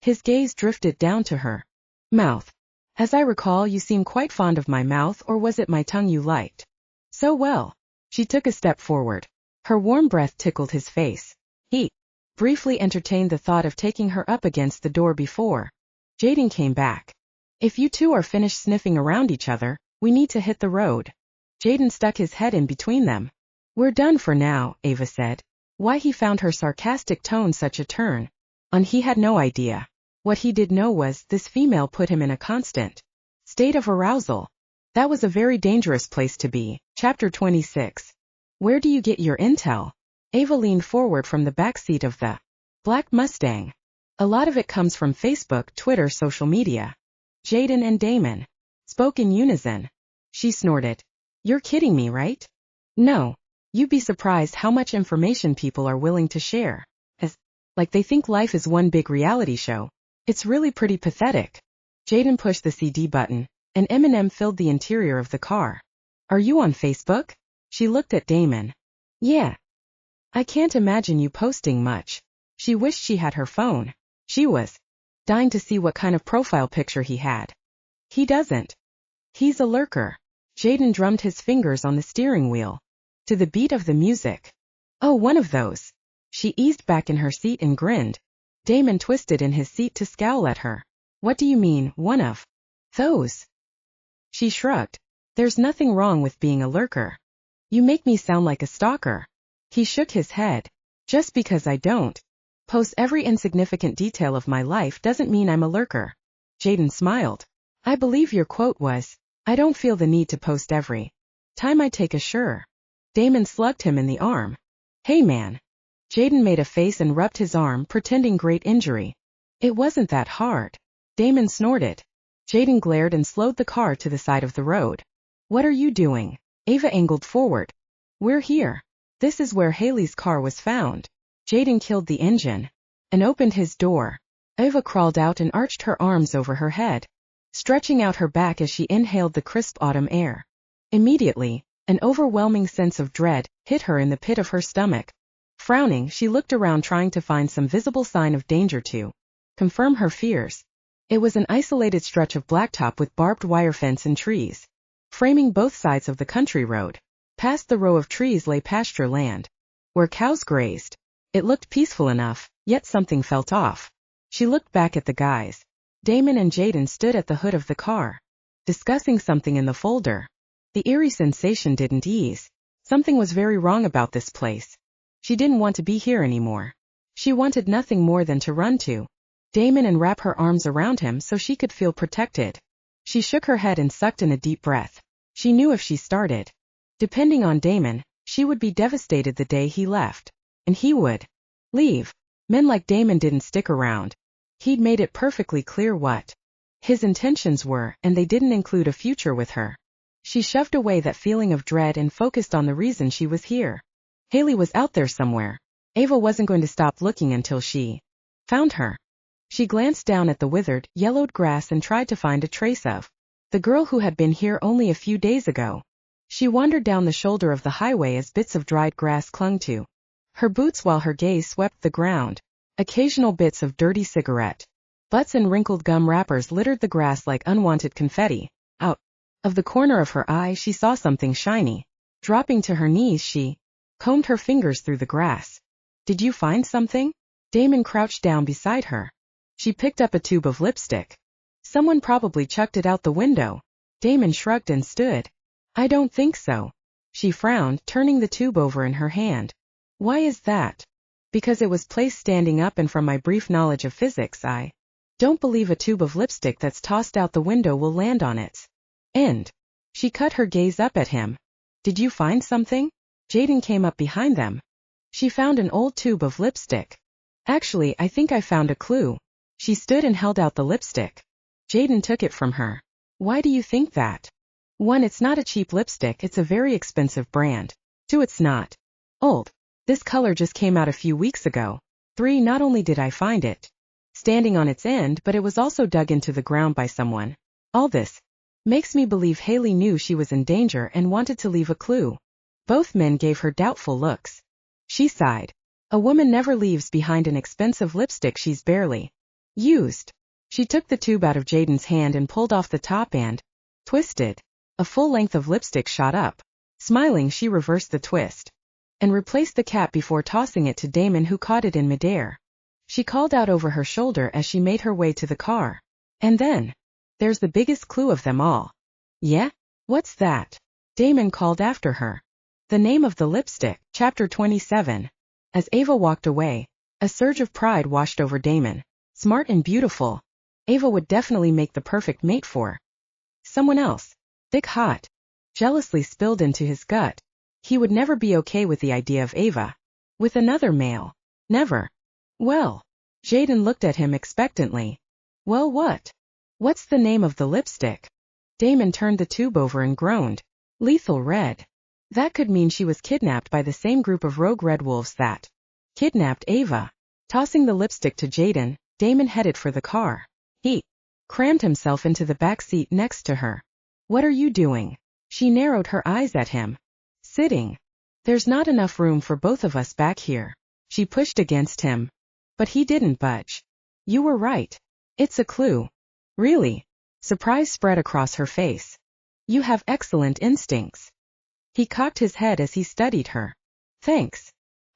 His gaze drifted down to her mouth. As I recall, you seem quite fond of my mouth, or was it my tongue you liked so well? She took a step forward. Her warm breath tickled his face. He briefly entertained the thought of taking her up against the door before Jaden came back. If you two are finished sniffing around each other, we need to hit the road. Jaden stuck his head in between them. We're done for now, Ava said. Why he found her sarcastic tone such a turn on he had no idea. What he did know was this female put him in a constant state of arousal. That was a very dangerous place to be. Chapter 26. Where do you get your intel? Ava leaned forward from the back seat of the black Mustang. A lot of it comes from Facebook, Twitter, social media. Jaden and Damon spoke in unison. She snorted. You're kidding me, right? No. You'd be surprised how much information people are willing to share. Like they think life is one big reality show. It's really pretty pathetic. Jaden pushed the CD button, and Eminem filled the interior of the car. Are you on Facebook? She looked at Damon. Yeah. I can't imagine you posting much. She wished she had her phone. She was dying to see what kind of profile picture he had. He doesn't. He's a lurker. Jaden drummed his fingers on the steering wheel. To the beat of the music. Oh, one of those. She eased back in her seat and grinned. Damon twisted in his seat to scowl at her. What do you mean, one of those? She shrugged. There's nothing wrong with being a lurker. You make me sound like a stalker. He shook his head. Just because I don't post every insignificant detail of my life doesn't mean I'm a lurker. Jaden smiled. I believe your quote was, I don't feel the need to post every time I take a sure. Damon slugged him in the arm. Hey man. Jaden made a face and rubbed his arm, pretending great injury. It wasn't that hard. Damon snorted. Jaden glared and slowed the car to the side of the road. What are you doing? Ava angled forward. We're here. This is where Haley's car was found. Jaden killed the engine and opened his door. Ava crawled out and arched her arms over her head, stretching out her back as she inhaled the crisp autumn air. Immediately, an overwhelming sense of dread hit her in the pit of her stomach. Frowning, she looked around trying to find some visible sign of danger to confirm her fears. It was an isolated stretch of blacktop with barbed wire fence and trees framing both sides of the country road. Past the row of trees lay pasture land, where cows grazed. It looked peaceful enough, yet something felt off. She looked back at the guys. Damon and Jaden stood at the hood of the car, discussing something in the folder. The eerie sensation didn't ease. Something was very wrong about this place. She didn't want to be here anymore. She wanted nothing more than to run to Damon and wrap her arms around him so she could feel protected. She shook her head and sucked in a deep breath. She knew if she started depending on Damon, she would be devastated the day he left. And he would leave. Men like Damon didn't stick around. He'd made it perfectly clear what his intentions were, and they didn't include a future with her. She shoved away that feeling of dread and focused on the reason she was here. Haley was out there somewhere. Ava wasn't going to stop looking until she found her. She glanced down at the withered, yellowed grass and tried to find a trace of the girl who had been here only a few days ago. She wandered down the shoulder of the highway as bits of dried grass clung to her boots while her gaze swept the ground. Occasional bits of dirty cigarette butts and wrinkled gum wrappers littered the grass like unwanted confetti. Out of the corner of her eye she saw something shiny. Dropping to her knees she combed her fingers through the grass. Did you find something? Damon crouched down beside her. She picked up a tube of lipstick. Someone probably chucked it out the window. Damon shrugged and stood. I don't think so. She frowned, turning the tube over in her hand. Why is that? Because it was placed standing up, and from my brief knowledge of physics I don't believe a tube of lipstick that's tossed out the window will land on its end. She cut her gaze up at him. Did you find something? Jaden came up behind them. She found an old tube of lipstick. Actually, I think I found a clue. She stood and held out the lipstick. Jaden took it from her. Why do you think that? 1. It's not a cheap lipstick, it's a very expensive brand. 2. It's not old. This color just came out a few weeks ago. 3. Not only did I find it standing on its end, but it was also dug into the ground by someone. All this makes me believe Haley knew she was in danger and wanted to leave a clue. Both men gave her doubtful looks. She sighed. A woman never leaves behind an expensive lipstick she's barely used. She took the tube out of Jaden's hand and pulled off the top and twisted. A full length of lipstick shot up. Smiling, she reversed the twist and replaced the cap before tossing it to Damon, who caught it in midair. She called out over her shoulder as she made her way to the car. And then, there's the biggest clue of them all. Yeah? What's that? Damon called after her. The name of the lipstick. Chapter 27. As Ava walked away, a surge of pride washed over Damon. Smart and beautiful. Ava would definitely make the perfect mate for someone else. Thick hot. Jealously spilled into his gut. He would never be okay with the idea of Ava with another male. Never. Well. Jaden looked at him expectantly. Well, what? What's the name of the lipstick? Damon turned the tube over and groaned. Lethal red. That could mean she was kidnapped by the same group of rogue red wolves that kidnapped Ava. Tossing the lipstick to Jaden, Damon headed for the car. He crammed himself into the back seat next to her. What are you doing? She narrowed her eyes at him. Sitting. There's not enough room for both of us back here. She pushed against him. But he didn't budge. You were right. It's a clue. Really? Surprise spread across her face. You have excellent instincts. He cocked his head as he studied her. Thanks.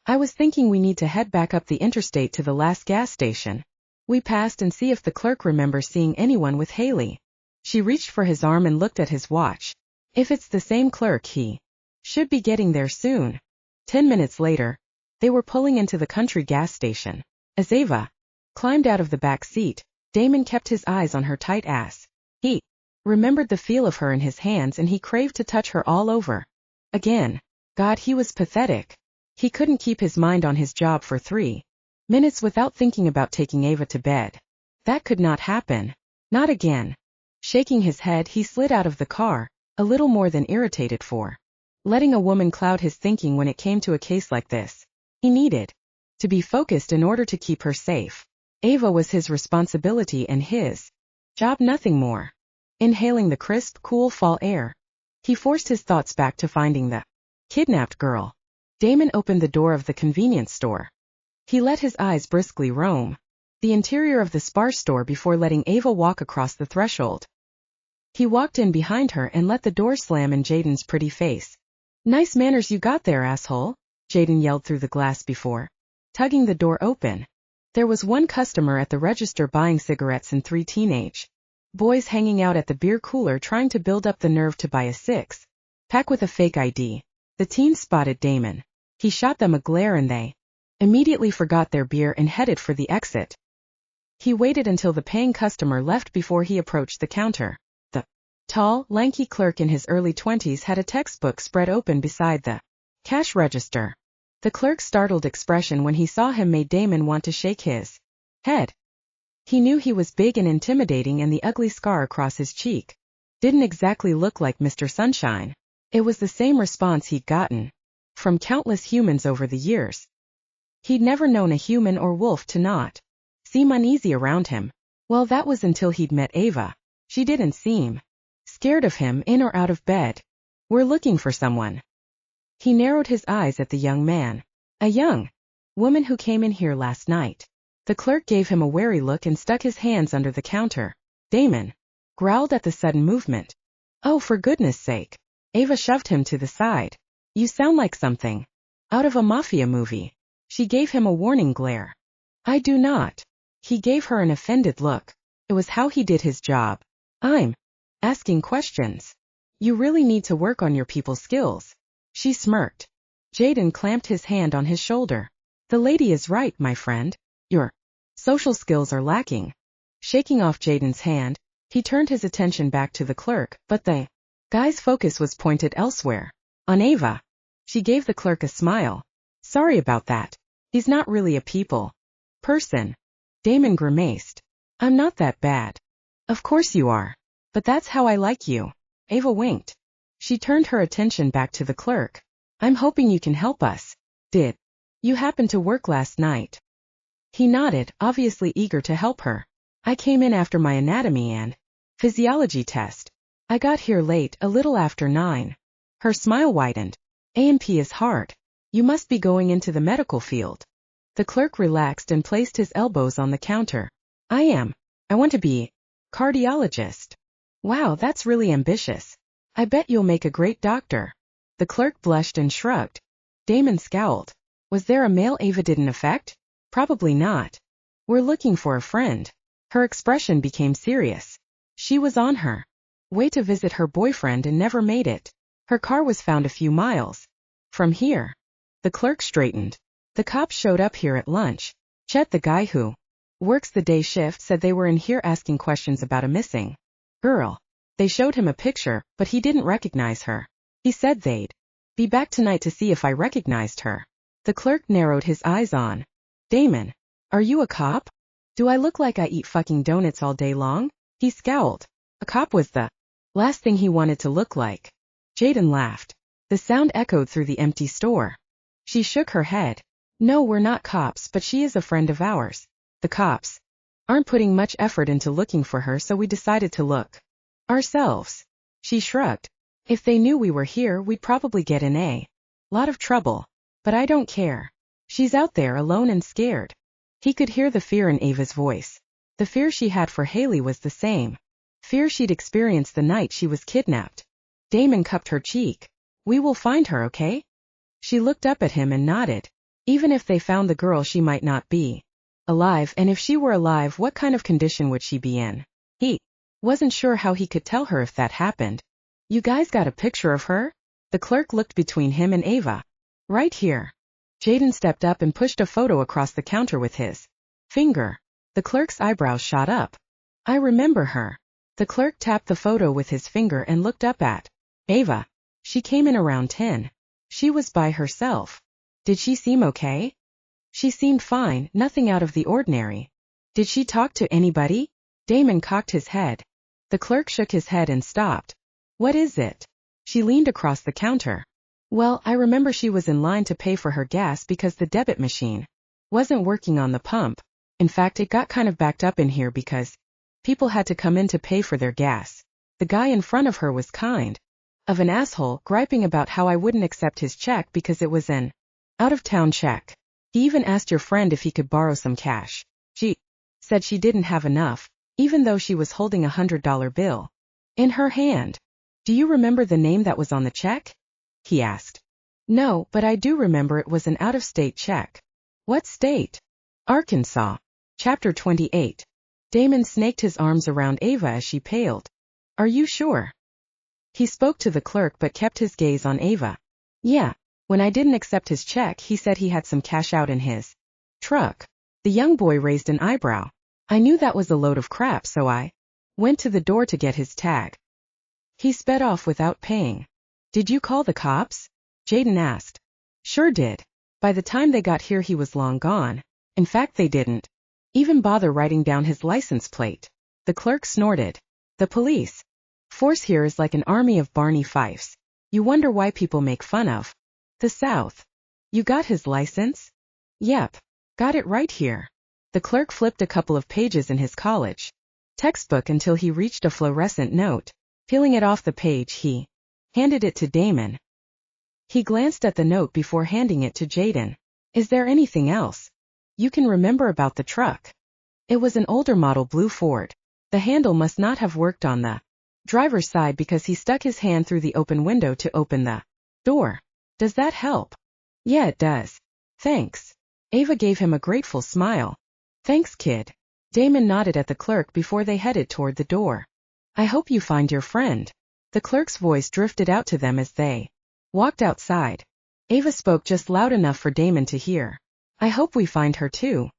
I was thinking we need to head back up the interstate to the last gas station. We passed and see if the clerk remembers seeing anyone with Haley. She reached for his arm and looked at his watch. If it's the same clerk, he should be getting there soon. 10 minutes later, they were pulling into the country gas station. As Ava climbed out of the back seat, Damon kept his eyes on her tight ass. He remembered the feel of her in his hands and he craved to touch her all over. Again. God, he was pathetic. He couldn't keep his mind on his job for 3 minutes without thinking about taking Ava to bed. That could not happen. Not again. Shaking his head, he slid out of the car, a little more than irritated for letting a woman cloud his thinking when it came to a case like this. He needed to be focused in order to keep her safe. Ava was his responsibility and his job, nothing more. Inhaling the crisp, cool fall air, he forced his thoughts back to finding the kidnapped girl. Damon opened the door of the convenience store. He let his eyes briskly roam the interior of the sparse store before letting Ava walk across the threshold. He walked in behind her and let the door slam in Jaden's pretty face. Nice manners you got there, asshole, Jaden yelled through the glass before tugging the door open. There was one customer at the register buying cigarettes and 3 teenage boys hanging out at the beer cooler trying to build up the nerve to buy a 6-pack with a fake ID. The teens spotted Damon. He shot them a glare and they immediately forgot their beer and headed for the exit. He waited until the paying customer left before he approached the counter. The tall, lanky clerk in his early 20s had a textbook spread open beside the cash register. The clerk's startled expression when he saw him made Damon want to shake his head. He knew he was big and intimidating, and the ugly scar across his cheek didn't exactly look like Mr. Sunshine. It was the same response he'd gotten from countless humans over the years. He'd never known a human or wolf to not seem uneasy around him. Well, that was until he'd met Ava. She didn't seem scared of him, in or out of bed. We're looking for someone. He narrowed his eyes at the young man. A young woman who came in here last night. The clerk gave him a wary look and stuck his hands under the counter. Damon growled at the sudden movement. Oh, for goodness sake. Ava shoved him to the side. You sound like something out of a mafia movie. She gave him a warning glare. I do not. He gave her an offended look. It was how he did his job. I'm asking questions. You really need to work on your people skills. She smirked. Jaden clamped his hand on his shoulder. The lady is right, my friend. Your social skills are lacking. Shaking off Jaden's hand, he turned his attention back to the clerk, but the guy's focus was pointed elsewhere. On Ava. She gave the clerk a smile. Sorry about that. He's not really a people person. Damon grimaced. I'm not that bad. Of course you are. But that's how I like you. Ava winked. She turned her attention back to the clerk. I'm hoping you can help us. Did you happen to work last night? He nodded, obviously eager to help her. I came in after my anatomy and physiology test. I got here late, a little after 9. Her smile widened. A&P is hard. You must be going into the medical field. The clerk relaxed and placed his elbows on the counter. I am. I want to be cardiologist. Wow, that's really ambitious. I bet you'll make a great doctor. The clerk blushed and shrugged. Damon scowled. Was there a male Ava didn't affect? Probably not. We're looking for a friend. Her expression became serious. She was on her way to visit her boyfriend and never made it. Her car was found a few miles from here. The clerk straightened. The cops showed up here at lunch. Chet, the guy who works the day shift, said they were in here asking questions about a missing girl. They showed him a picture, but he didn't recognize her. He said they'd be back tonight to see if I recognized her. The clerk narrowed his eyes on Damon. Are you a cop? Do I look like I eat fucking donuts all day long? He scowled. A cop was the last thing he wanted to look like. Jaden laughed. The sound echoed through the empty store. She shook her head. No, we're not cops, but she is a friend of ours. The cops aren't putting much effort into looking for her, so we decided to look ourselves. She shrugged. If they knew we were here, we'd probably get an A Lot of trouble. But I don't care. She's out there alone and scared. He could hear the fear in Ava's voice. The fear she had for Haley was the same. Fear she'd experienced the night she was kidnapped. Damon cupped her cheek. We will find her, okay? She looked up at him and nodded. Even if they found the girl, she might not be alive, and if she were alive, what kind of condition would she be in? He wasn't sure how he could tell her if that happened. You guys got a picture of her? The clerk looked between him and Ava. Right here. Jaden stepped up and pushed a photo across the counter with his finger. The clerk's eyebrows shot up. I remember her. The clerk tapped the photo with his finger and looked up at Ava. She came in around 10. She was by herself. Did she seem okay? She seemed fine, nothing out of the ordinary. Did she talk to anybody? Damon cocked his head. The clerk shook his head and stopped. What is it? She leaned across the counter. Well, I remember she was in line to pay for her gas because the debit machine wasn't working on the pump. In fact, it got kind of backed up in here because people had to come in to pay for their gas. The guy in front of her was kind of an asshole, griping about how I wouldn't accept his check because it was an out-of-town check. He even asked your friend if he could borrow some cash. She said she didn't have enough, even though she was holding $100 bill in her hand. Do you remember the name that was on the check? He asked. No, but I do remember it was an out-of-state check. What state? Arkansas. Chapter 28. Damon snaked his arms around Ava as she paled. Are you sure? He spoke to the clerk but kept his gaze on Ava. Yeah. When I didn't accept his check, he said he had some cash out in his truck. The young boy raised an eyebrow. I knew that was a load of crap, so I went to the door to get his tag. He sped off without paying. Did you call the cops? Jaden asked. Sure did. By the time they got here, he was long gone. In fact, they didn't even bother writing down his license plate. The clerk snorted. The police force here is like an army of Barney Fifes. You wonder why people make fun of the South. You got his license? Yep. Got it right here. The clerk flipped a couple of pages in his college textbook until he reached a fluorescent note. Peeling it off the page, he handed it to Damon. He glanced at the note before handing it to Jaden. Is there anything else you can remember about the truck? It was an older model blue Ford. The handle must not have worked on the driver's side because he stuck his hand through the open window to open the door. Does that help? Yeah, it does. Thanks. Ava gave him a grateful smile. Thanks, kid. Damon nodded at the clerk before they headed toward the door. I hope you find your friend. The clerk's voice drifted out to them as they walked outside. Ava spoke just loud enough for Damon to hear. I hope we find her too.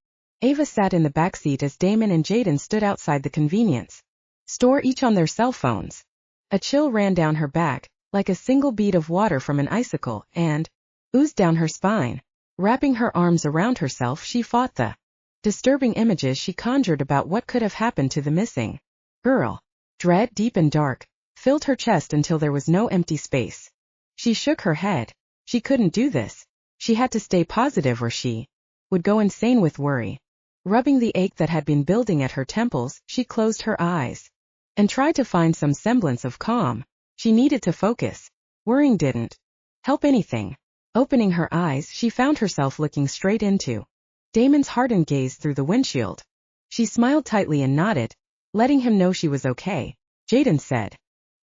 Ava sat in the back seat as Damon and Jaden stood outside the convenience store, each on their cell phones. A chill ran down her back, like a single bead of water from an icicle, and oozed down her spine. Wrapping her arms around herself, she fought the disturbing images she conjured about what could have happened to the missing girl. Dread, deep and dark, filled her chest until there was no empty space. She shook her head. She couldn't do this. She had to stay positive or she would go insane with worry. Rubbing the ache that had been building at her temples, she closed her eyes and tried to find some semblance of calm. She needed to focus. Worrying didn't help anything. Opening her eyes, she found herself looking straight into Damon's hardened gaze through the windshield. She smiled tightly and nodded, letting him know she was okay. Jaden said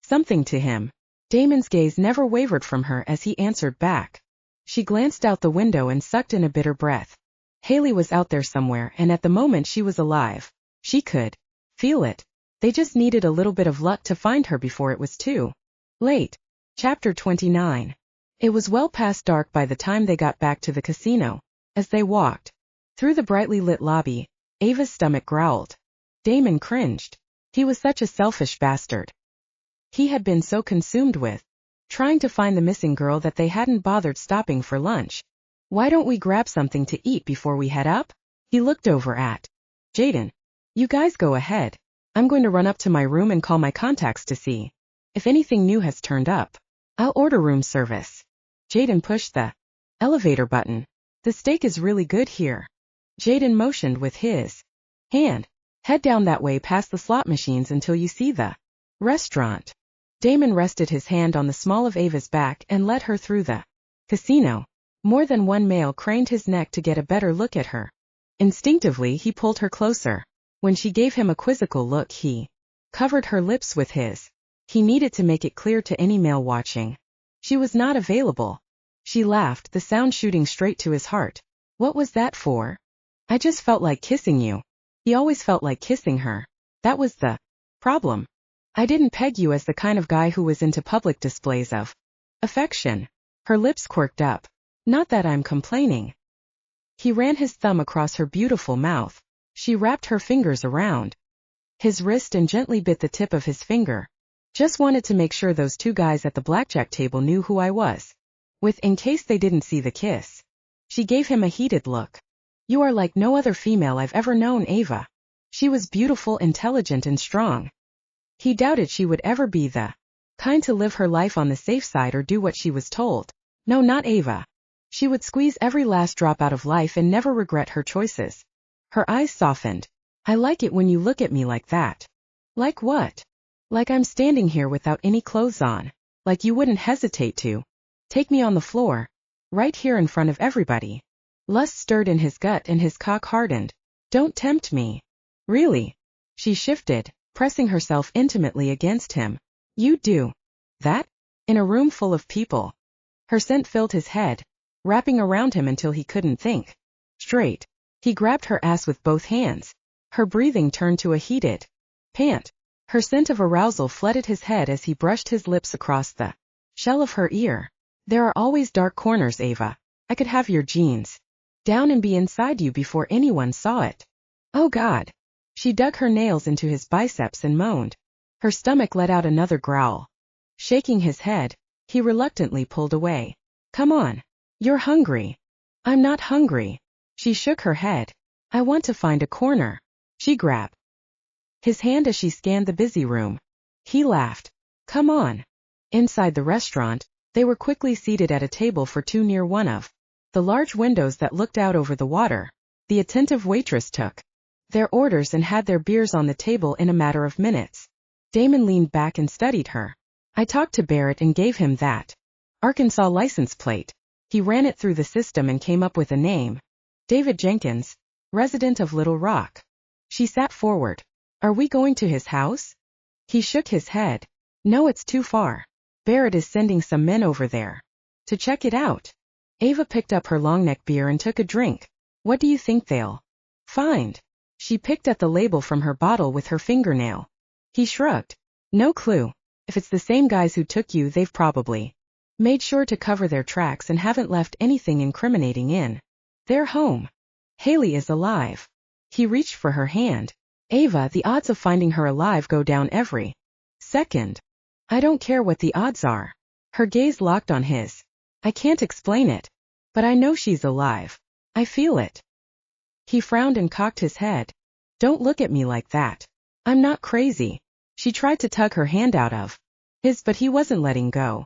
something to him. Damon's gaze never wavered from her as he answered back. She glanced out the window and sucked in a bitter breath. Haley was out there somewhere, and at the moment she was alive. She could feel it. They just needed a little bit of luck to find her before it was too late. Chapter 29. It was well past dark by the time they got back to the casino. As they walked through the brightly lit lobby, Ava's stomach growled. Damon cringed. He was such a selfish bastard. He had been so consumed with trying to find the missing girl that they hadn't bothered stopping for lunch. Why don't we grab something to eat before we head up? He looked over at Jaden. You guys go ahead. I'm going to run up to my room and call my contacts to see if anything new has turned up. I'll order room service. Jaden pushed the elevator button. The steak is really good here. Jaden motioned with his hand. Head down that way past the slot machines until you see the restaurant. Damon rested his hand on the small of Ava's back and led her through the Casino. More than one male craned his neck to get a better look at her. Instinctively he pulled her closer. When she gave him a quizzical look he covered her lips with his. He needed to make it clear to any male watching. She was not available. She laughed, the sound shooting straight to his heart. What was that for? I just felt like kissing you. He always felt like kissing her. That was the problem. I didn't peg you as the kind of guy who was into public displays of affection. Her lips quirked up. Not that I'm complaining. He ran his thumb across her beautiful mouth. She wrapped her fingers around his wrist and gently bit the tip of his finger. Just wanted to make sure those two guys at the blackjack table knew who I was. In case they didn't see the kiss. She gave him a heated look. You are like no other female I've ever known, Ava. She was beautiful, intelligent, and strong. He doubted she would ever be the kind to live her life on the safe side or do what she was told. No, not Ava. She would squeeze every last drop out of life and never regret her choices. Her eyes softened. I like it when you look at me like that. Like what? Like I'm standing here without any clothes on. Like you wouldn't hesitate to take me on the floor. Right here in front of everybody. Lust stirred in his gut and his cock hardened. Don't tempt me. Really? She shifted, pressing herself intimately against him. You do that? In a room full of people. Her scent filled his head, wrapping around him until he couldn't think straight. He grabbed her ass with both hands. Her breathing turned to a heated pant. Her scent of arousal flooded his head as he brushed his lips across the shell of her ear. There are always dark corners, Ava. I could have your jeans down and be inside you before anyone saw it. Oh God. She dug her nails into his biceps and moaned. Her stomach let out another growl. Shaking his head, he reluctantly pulled away. Come on. You're hungry. I'm not hungry. She shook her head. I want to find a corner. She grabbed his hand as she scanned the busy room. He laughed. Come on. Inside the restaurant, they were quickly seated at a table for two near one of the large windows that looked out over the water. The attentive waitress took their orders and had their beers on the table in a matter of minutes. Damon leaned back and studied her. I talked to Barrett and gave him that Arkansas license plate. He ran it through the system and came up with a name. David Jenkins, resident of Little Rock. She sat forward. Are we going to his house? He shook his head. No, it's too far. Barrett is sending some men over there to check it out. Ava picked up her long-neck beer and took a drink. What do you think they'll find? She picked at the label from her bottle with her fingernail. He shrugged. No clue. If it's the same guys who took you, they've probably made sure to cover their tracks and haven't left anything incriminating in their home. Haley is alive. He reached for her hand. Ava, the odds of finding her alive go down every second. I don't care what the odds are. Her gaze locked on his. I can't explain it. But I know she's alive. I feel it. He frowned and cocked his head. Don't look at me like that. I'm not crazy. She tried to tug her hand out of his, but he wasn't letting go.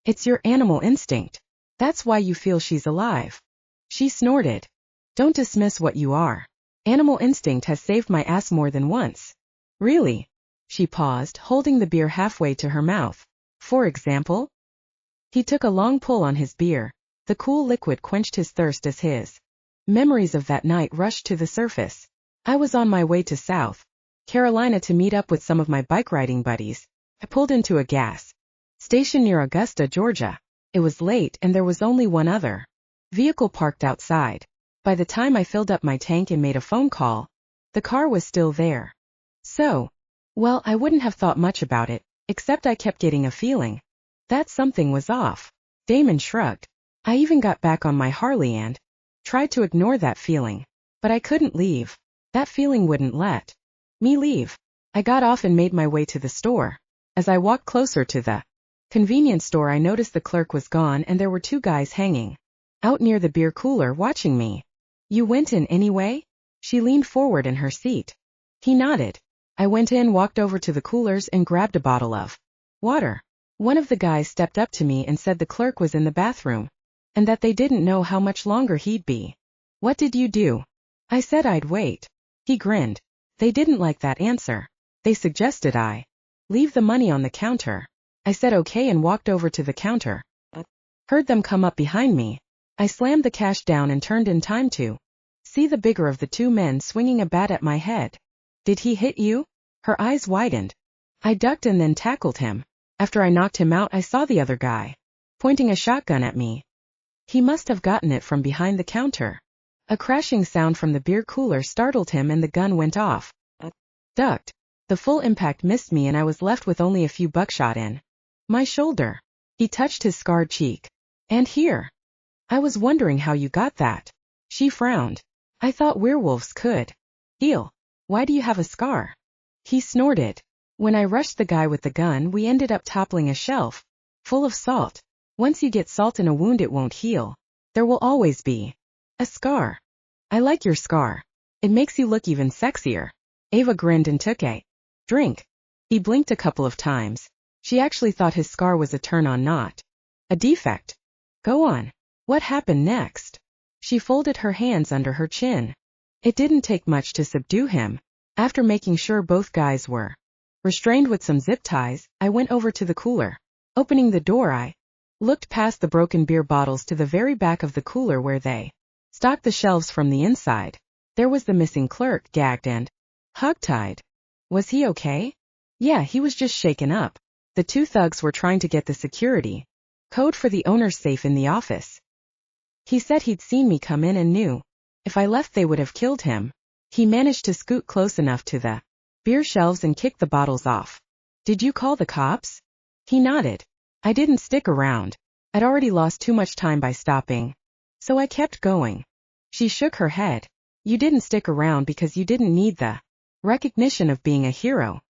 It's your animal instinct. That's why you feel she's alive. She snorted. Don't dismiss what you are. Animal instinct has saved my ass more than once. Really? She paused, holding the beer halfway to her mouth. For example? He took a long pull on his beer. The cool liquid quenched his thirst as his memories of that night rushed to the surface. I was on my way to South Carolina to meet up with some of my bike riding buddies. I pulled into a gas station near Augusta, Georgia. It was late and there was only one other vehicle parked outside. By the time I filled up my tank and made a phone call, the car was still there. So, well, I wouldn't have thought much about it, except I kept getting a feeling that something was off. Damon shrugged. I even got back on my Harley and tried to ignore that feeling. But I couldn't leave. That feeling wouldn't let me leave. I got off and made my way to the store. As I walked closer to the convenience store, I noticed the clerk was gone and there were two guys hanging out near the beer cooler watching me. You went in anyway? She leaned forward in her seat. He nodded. I went in, walked over to the coolers and grabbed a bottle of water. One of the guys stepped up to me and said the clerk was in the bathroom, and that they didn't know how much longer he'd be. What did you do? I said I'd wait. He grinned. They didn't like that answer. They suggested I leave the money on the counter. I said okay and walked over to the counter. Heard them come up behind me. I slammed the cash down and turned in time to see the bigger of the two men swinging a bat at my head. Did he hit you? Her eyes widened. I ducked and then tackled him. After I knocked him out, I saw the other guy pointing a shotgun at me. He must have gotten it from behind the counter. A crashing sound from the beer cooler startled him and the gun went off. Ducked. The full impact missed me and I was left with only a few buckshot in my shoulder. He touched his scarred cheek. And here. I was wondering how you got that. She frowned. I thought werewolves could heal. Why do you have a scar? He snorted. When I rushed the guy with the gun, we ended up toppling a shelf full of salt. Once you get salt in a wound, it won't heal. There will always be a scar. I like your scar. It makes you look even sexier. Ava grinned and took a drink. He blinked a couple of times. She actually thought his scar was a turn-on, not a defect. Go on. What happened next? She folded her hands under her chin. It didn't take much to subdue him. After making sure both guys were restrained with some zip ties, I went over to the cooler. Opening the door, I looked past the broken beer bottles to the very back of the cooler where they stocked the shelves from the inside. There was the missing clerk, gagged and hogtied. Was he okay? Yeah, he was just shaken up. The two thugs were trying to get the security code for the owner's safe in the office. He said he'd seen me come in and knew if I left they would have killed him. He managed to scoot close enough to the beer shelves and kick the bottles off. Did you call the cops? He nodded. I didn't stick around. I'd already lost too much time by stopping. So I kept going. She shook her head. You didn't stick around because you didn't need the recognition of being a hero.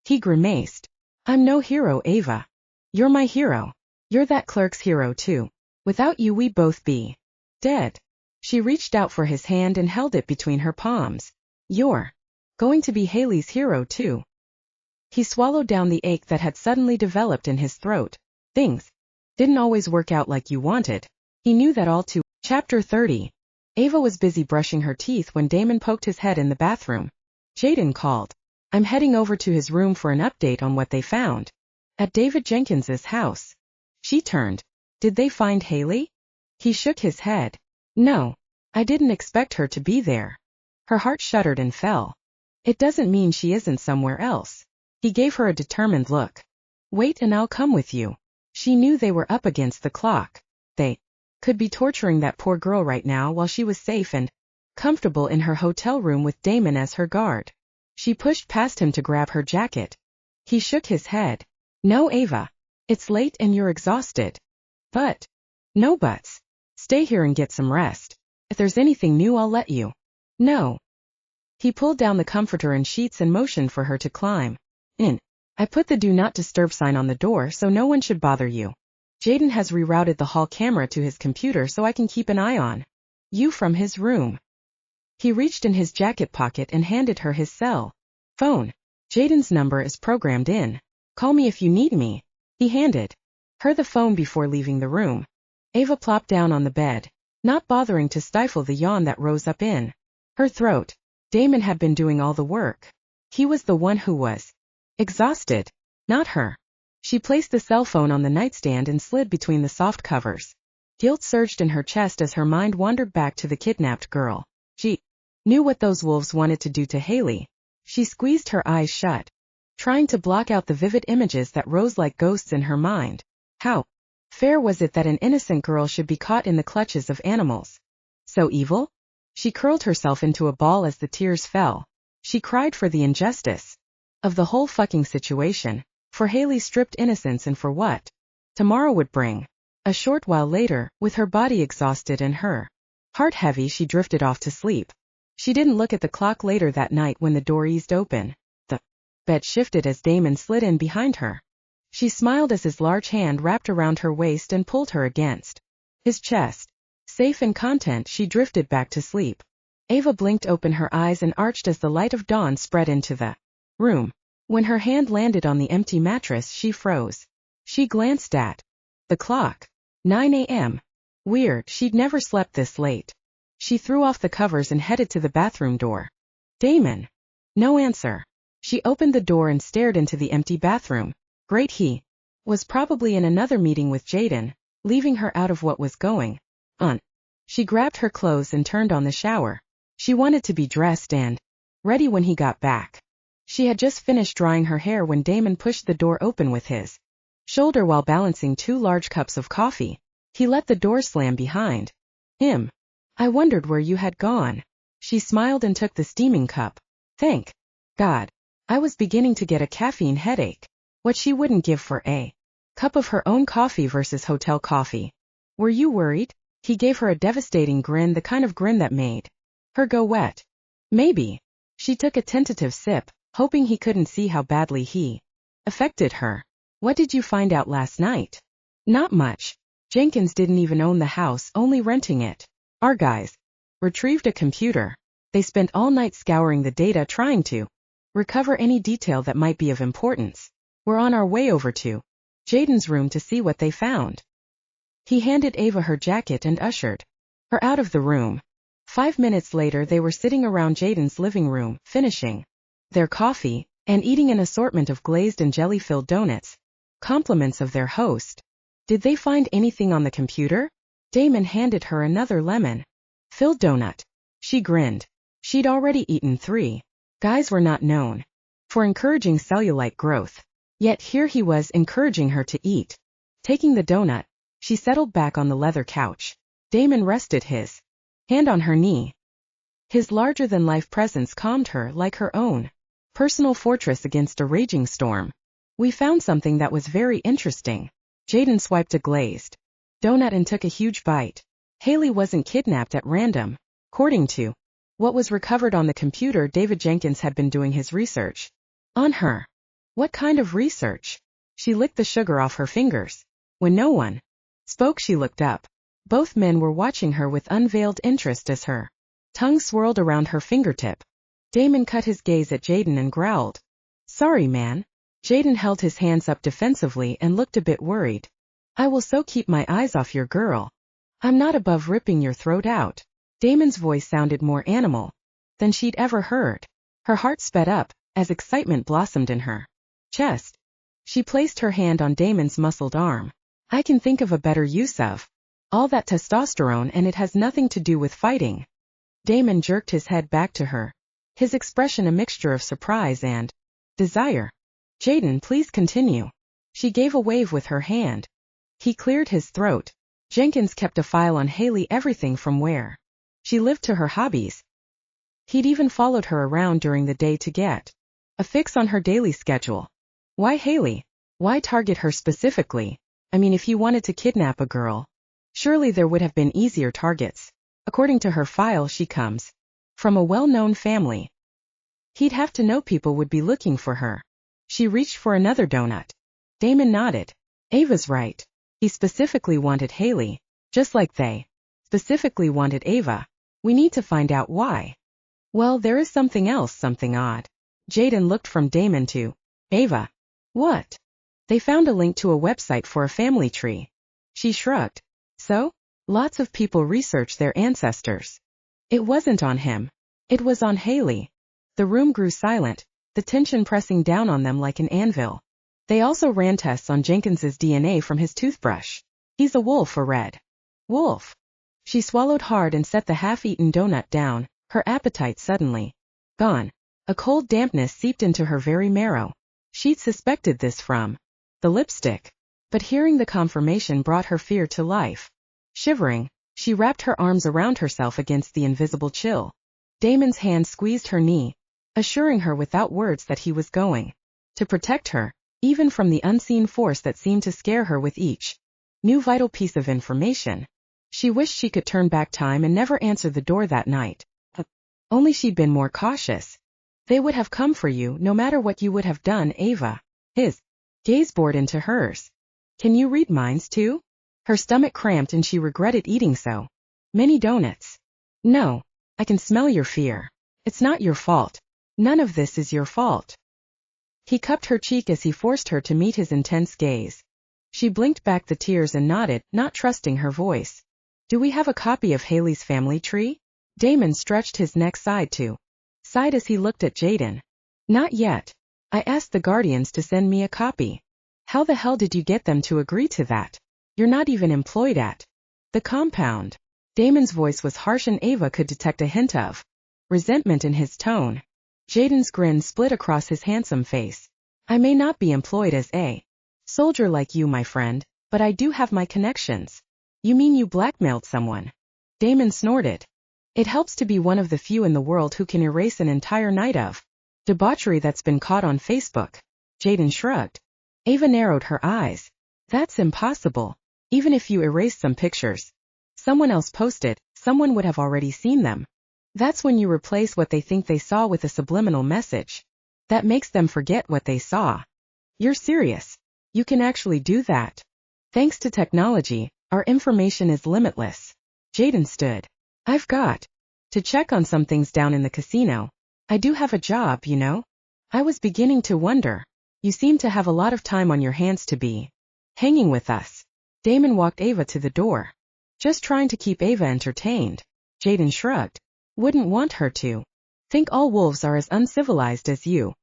He grimaced. I'm no hero, Ava. You're my hero. You're that clerk's hero too. Without you we'd both be dead. She reached out for his hand and held it between her palms. You're going to be Haley's hero too. He swallowed down the ache that had suddenly developed in his throat. Things didn't always work out like you wanted. He knew that all too. Chapter 30. Ava was busy brushing her teeth when Damon poked his head in the bathroom. Jaden called. I'm heading over to his room for an update on what they found at David Jenkins's house. She turned. Did they find Haley? He shook his head. No. I didn't expect her to be there. Her heart shuddered and fell. It doesn't mean she isn't somewhere else. He gave her a determined look. Wait and I'll come with you. She knew they were up against the clock. They could be torturing that poor girl right now while she was safe and comfortable in her hotel room with Damon as her guard. She pushed past him to grab her jacket. He shook his head. No, Ava. It's late and you're exhausted. But. No buts. Stay here and get some rest. If there's anything new, I'll let you know. He pulled down the comforter and sheets and motioned for her to climb in. I put the do not disturb sign on the door so no one should bother you. Jaden has rerouted the hall camera to his computer so I can keep an eye on you from his room. He reached in his jacket pocket and handed her his cell phone. Jaden's number is programmed in. Call me if you need me. He handed her the phone before leaving the room. Ava plopped down on the bed, not bothering to stifle the yawn that rose up in her throat. Damon had been doing all the work. He was the one who was exhausted, not her. She placed the cell phone on the nightstand and slid between the soft covers. Guilt surged in her chest as her mind wandered back to the kidnapped girl. She knew what those wolves wanted to do to Haley. She squeezed her eyes shut, trying to block out the vivid images that rose like ghosts in her mind. How fair was it that an innocent girl should be caught in the clutches of animals? So evil? She curled herself into a ball as the tears fell. She cried for the injustice of the whole fucking situation, for Haley's stripped innocence and for what tomorrow would bring. A short while later, with her body exhausted and her heart heavy, she drifted off to sleep. She didn't look at the clock later that night when the door eased open. The bed shifted as Damon slid in behind her. She smiled as his large hand wrapped around her waist and pulled her against his chest. Safe and content, she drifted back to sleep. Ava blinked open her eyes and arched as the light of dawn spread into the room. When her hand landed on the empty mattress, she froze. She glanced at the clock. 9 a.m. Weird, she'd never slept this late. She threw off the covers and headed to the bathroom door. Damon. No answer. She opened the door and stared into the empty bathroom. Great, he was probably in another meeting with Jaden. leaving her out of what was going on. She grabbed her clothes and turned on the shower. She wanted to be dressed and ready when he got back. She had just finished drying her hair when Damon pushed the door open with his shoulder while balancing 2 large cups of coffee. He let the door slam behind him. I wondered where you had gone. She smiled and took the steaming cup. Thank God. I was beginning to get a caffeine headache. What she wouldn't give for a cup of her own coffee versus hotel coffee. Were you worried? He gave her a devastating grin, the kind of grin that made her go wet. Maybe. She took a tentative sip, hoping he couldn't see how badly he affected her. What did you find out last night? Not much. Jenkins didn't even own the house, only renting it. Our guys retrieved a computer. They spent all night scouring the data trying to recover any detail that might be of importance. We're on our way over to Jaden's room to see what they found. He handed Ava her jacket and ushered her out of the room. 5 minutes later they were sitting around Jaden's living room, finishing their coffee and eating an assortment of glazed and jelly-filled donuts, compliments of their host. Did they find anything on the computer? Damon handed her another lemon-filled donut. She grinned. She'd already eaten 3. Guys were not known for encouraging cellulite growth. Yet here he was encouraging her to eat. Taking the donut, she settled back on the leather couch. Damon rested his hand on her knee. His larger-than-life presence calmed her like her own personal fortress against a raging storm. We found something that was very interesting. Jaden swiped a glazed donut and took a huge bite. Haley wasn't kidnapped at random. According to what was recovered on the computer, David Jenkins had been doing his research on her. What kind of research? She licked the sugar off her fingers. When no one spoke, she looked up. Both men were watching her with unveiled interest as her tongue swirled around her fingertip. Damon cut his gaze at Jaden and growled. Sorry, man. Jaden held his hands up defensively and looked a bit worried. I will so keep my eyes off your girl. I'm not above ripping your throat out. Damon's voice sounded more animal than she'd ever heard. Her heart sped up as excitement blossomed in her chest. She placed her hand on Damon's muscled arm. I can think of a better use of all that testosterone, and it has nothing to do with fighting. Damon jerked his head back to her, his expression a mixture of surprise and desire. Jaden, please continue. She gave a wave with her hand. He cleared his throat. Jenkins kept a file on Haley, everything from where she lived to her hobbies. He'd even followed her around during the day to get a fix on her daily schedule. Why Haley? Why target her specifically? I mean, if he wanted to kidnap a girl, surely there would have been easier targets. According to her file, she comes from a well-known family. He'd have to know people would be looking for her. She reached for another donut. Damon nodded. Ava's right. He specifically wanted Haley, just like they specifically wanted Ava. We need to find out why. Well, there is something else, something odd. Jaden looked from Damon to Ava. What? They found a link to a website for a family tree. She shrugged. So? Lots of people research their ancestors. It wasn't on him. It was on Haley. The room grew silent, the tension pressing down on them like an anvil. They also ran tests on Jenkins's DNA from his toothbrush. He's a wolf, a red wolf. She swallowed hard and set the half-eaten donut down, her appetite suddenly gone. A cold dampness seeped into her very marrow. She'd suspected this from the lipstick, but hearing the confirmation brought her fear to life. Shivering, she wrapped her arms around herself against the invisible chill. Damon's hand squeezed her knee, assuring her without words that he was going to protect her, even from the unseen force that seemed to scare her with each new vital piece of information. She wished she could turn back time and never answer the door that night. Only she'd been more cautious. They would have come for you no matter what you would have done, Ava. His gaze bored into hers. Can you read minds too? Her stomach cramped and she regretted eating so many donuts. No, I can smell your fear. It's not your fault. None of this is your fault. He cupped her cheek as he forced her to meet his intense gaze. She blinked back the tears and nodded, not trusting her voice. Do we have a copy of Haley's family tree? Damon stretched his neck side to side as he looked at Jaden. Not yet. I asked the Guardians to send me a copy. How the hell did you get them to agree to that? You're not even employed at the compound. Damon's voice was harsh and Ava could detect a hint of resentment in his tone. Jaden's grin split across his handsome face. I may not be employed as a soldier like you, my friend, but I do have my connections. You mean you blackmailed someone? Damon snorted. It helps to be one of the few in the world who can erase an entire night of debauchery that's been caught on Facebook. Jaden shrugged. Ava narrowed her eyes. That's impossible. Even if you erased some pictures someone else posted, someone would have already seen them. That's when you replace what they think they saw with a subliminal message that makes them forget what they saw. You're serious? You can actually do that? Thanks to technology, our information is limitless. Jaden stood. I've got to check on some things down in the casino. I do have a job, you know. I was beginning to wonder. You seem to have a lot of time on your hands to be hanging with us. Damon walked Ava to the door. Just trying to keep Ava entertained. Jaden shrugged. Wouldn't want her to. Think all wolves are as uncivilized as you.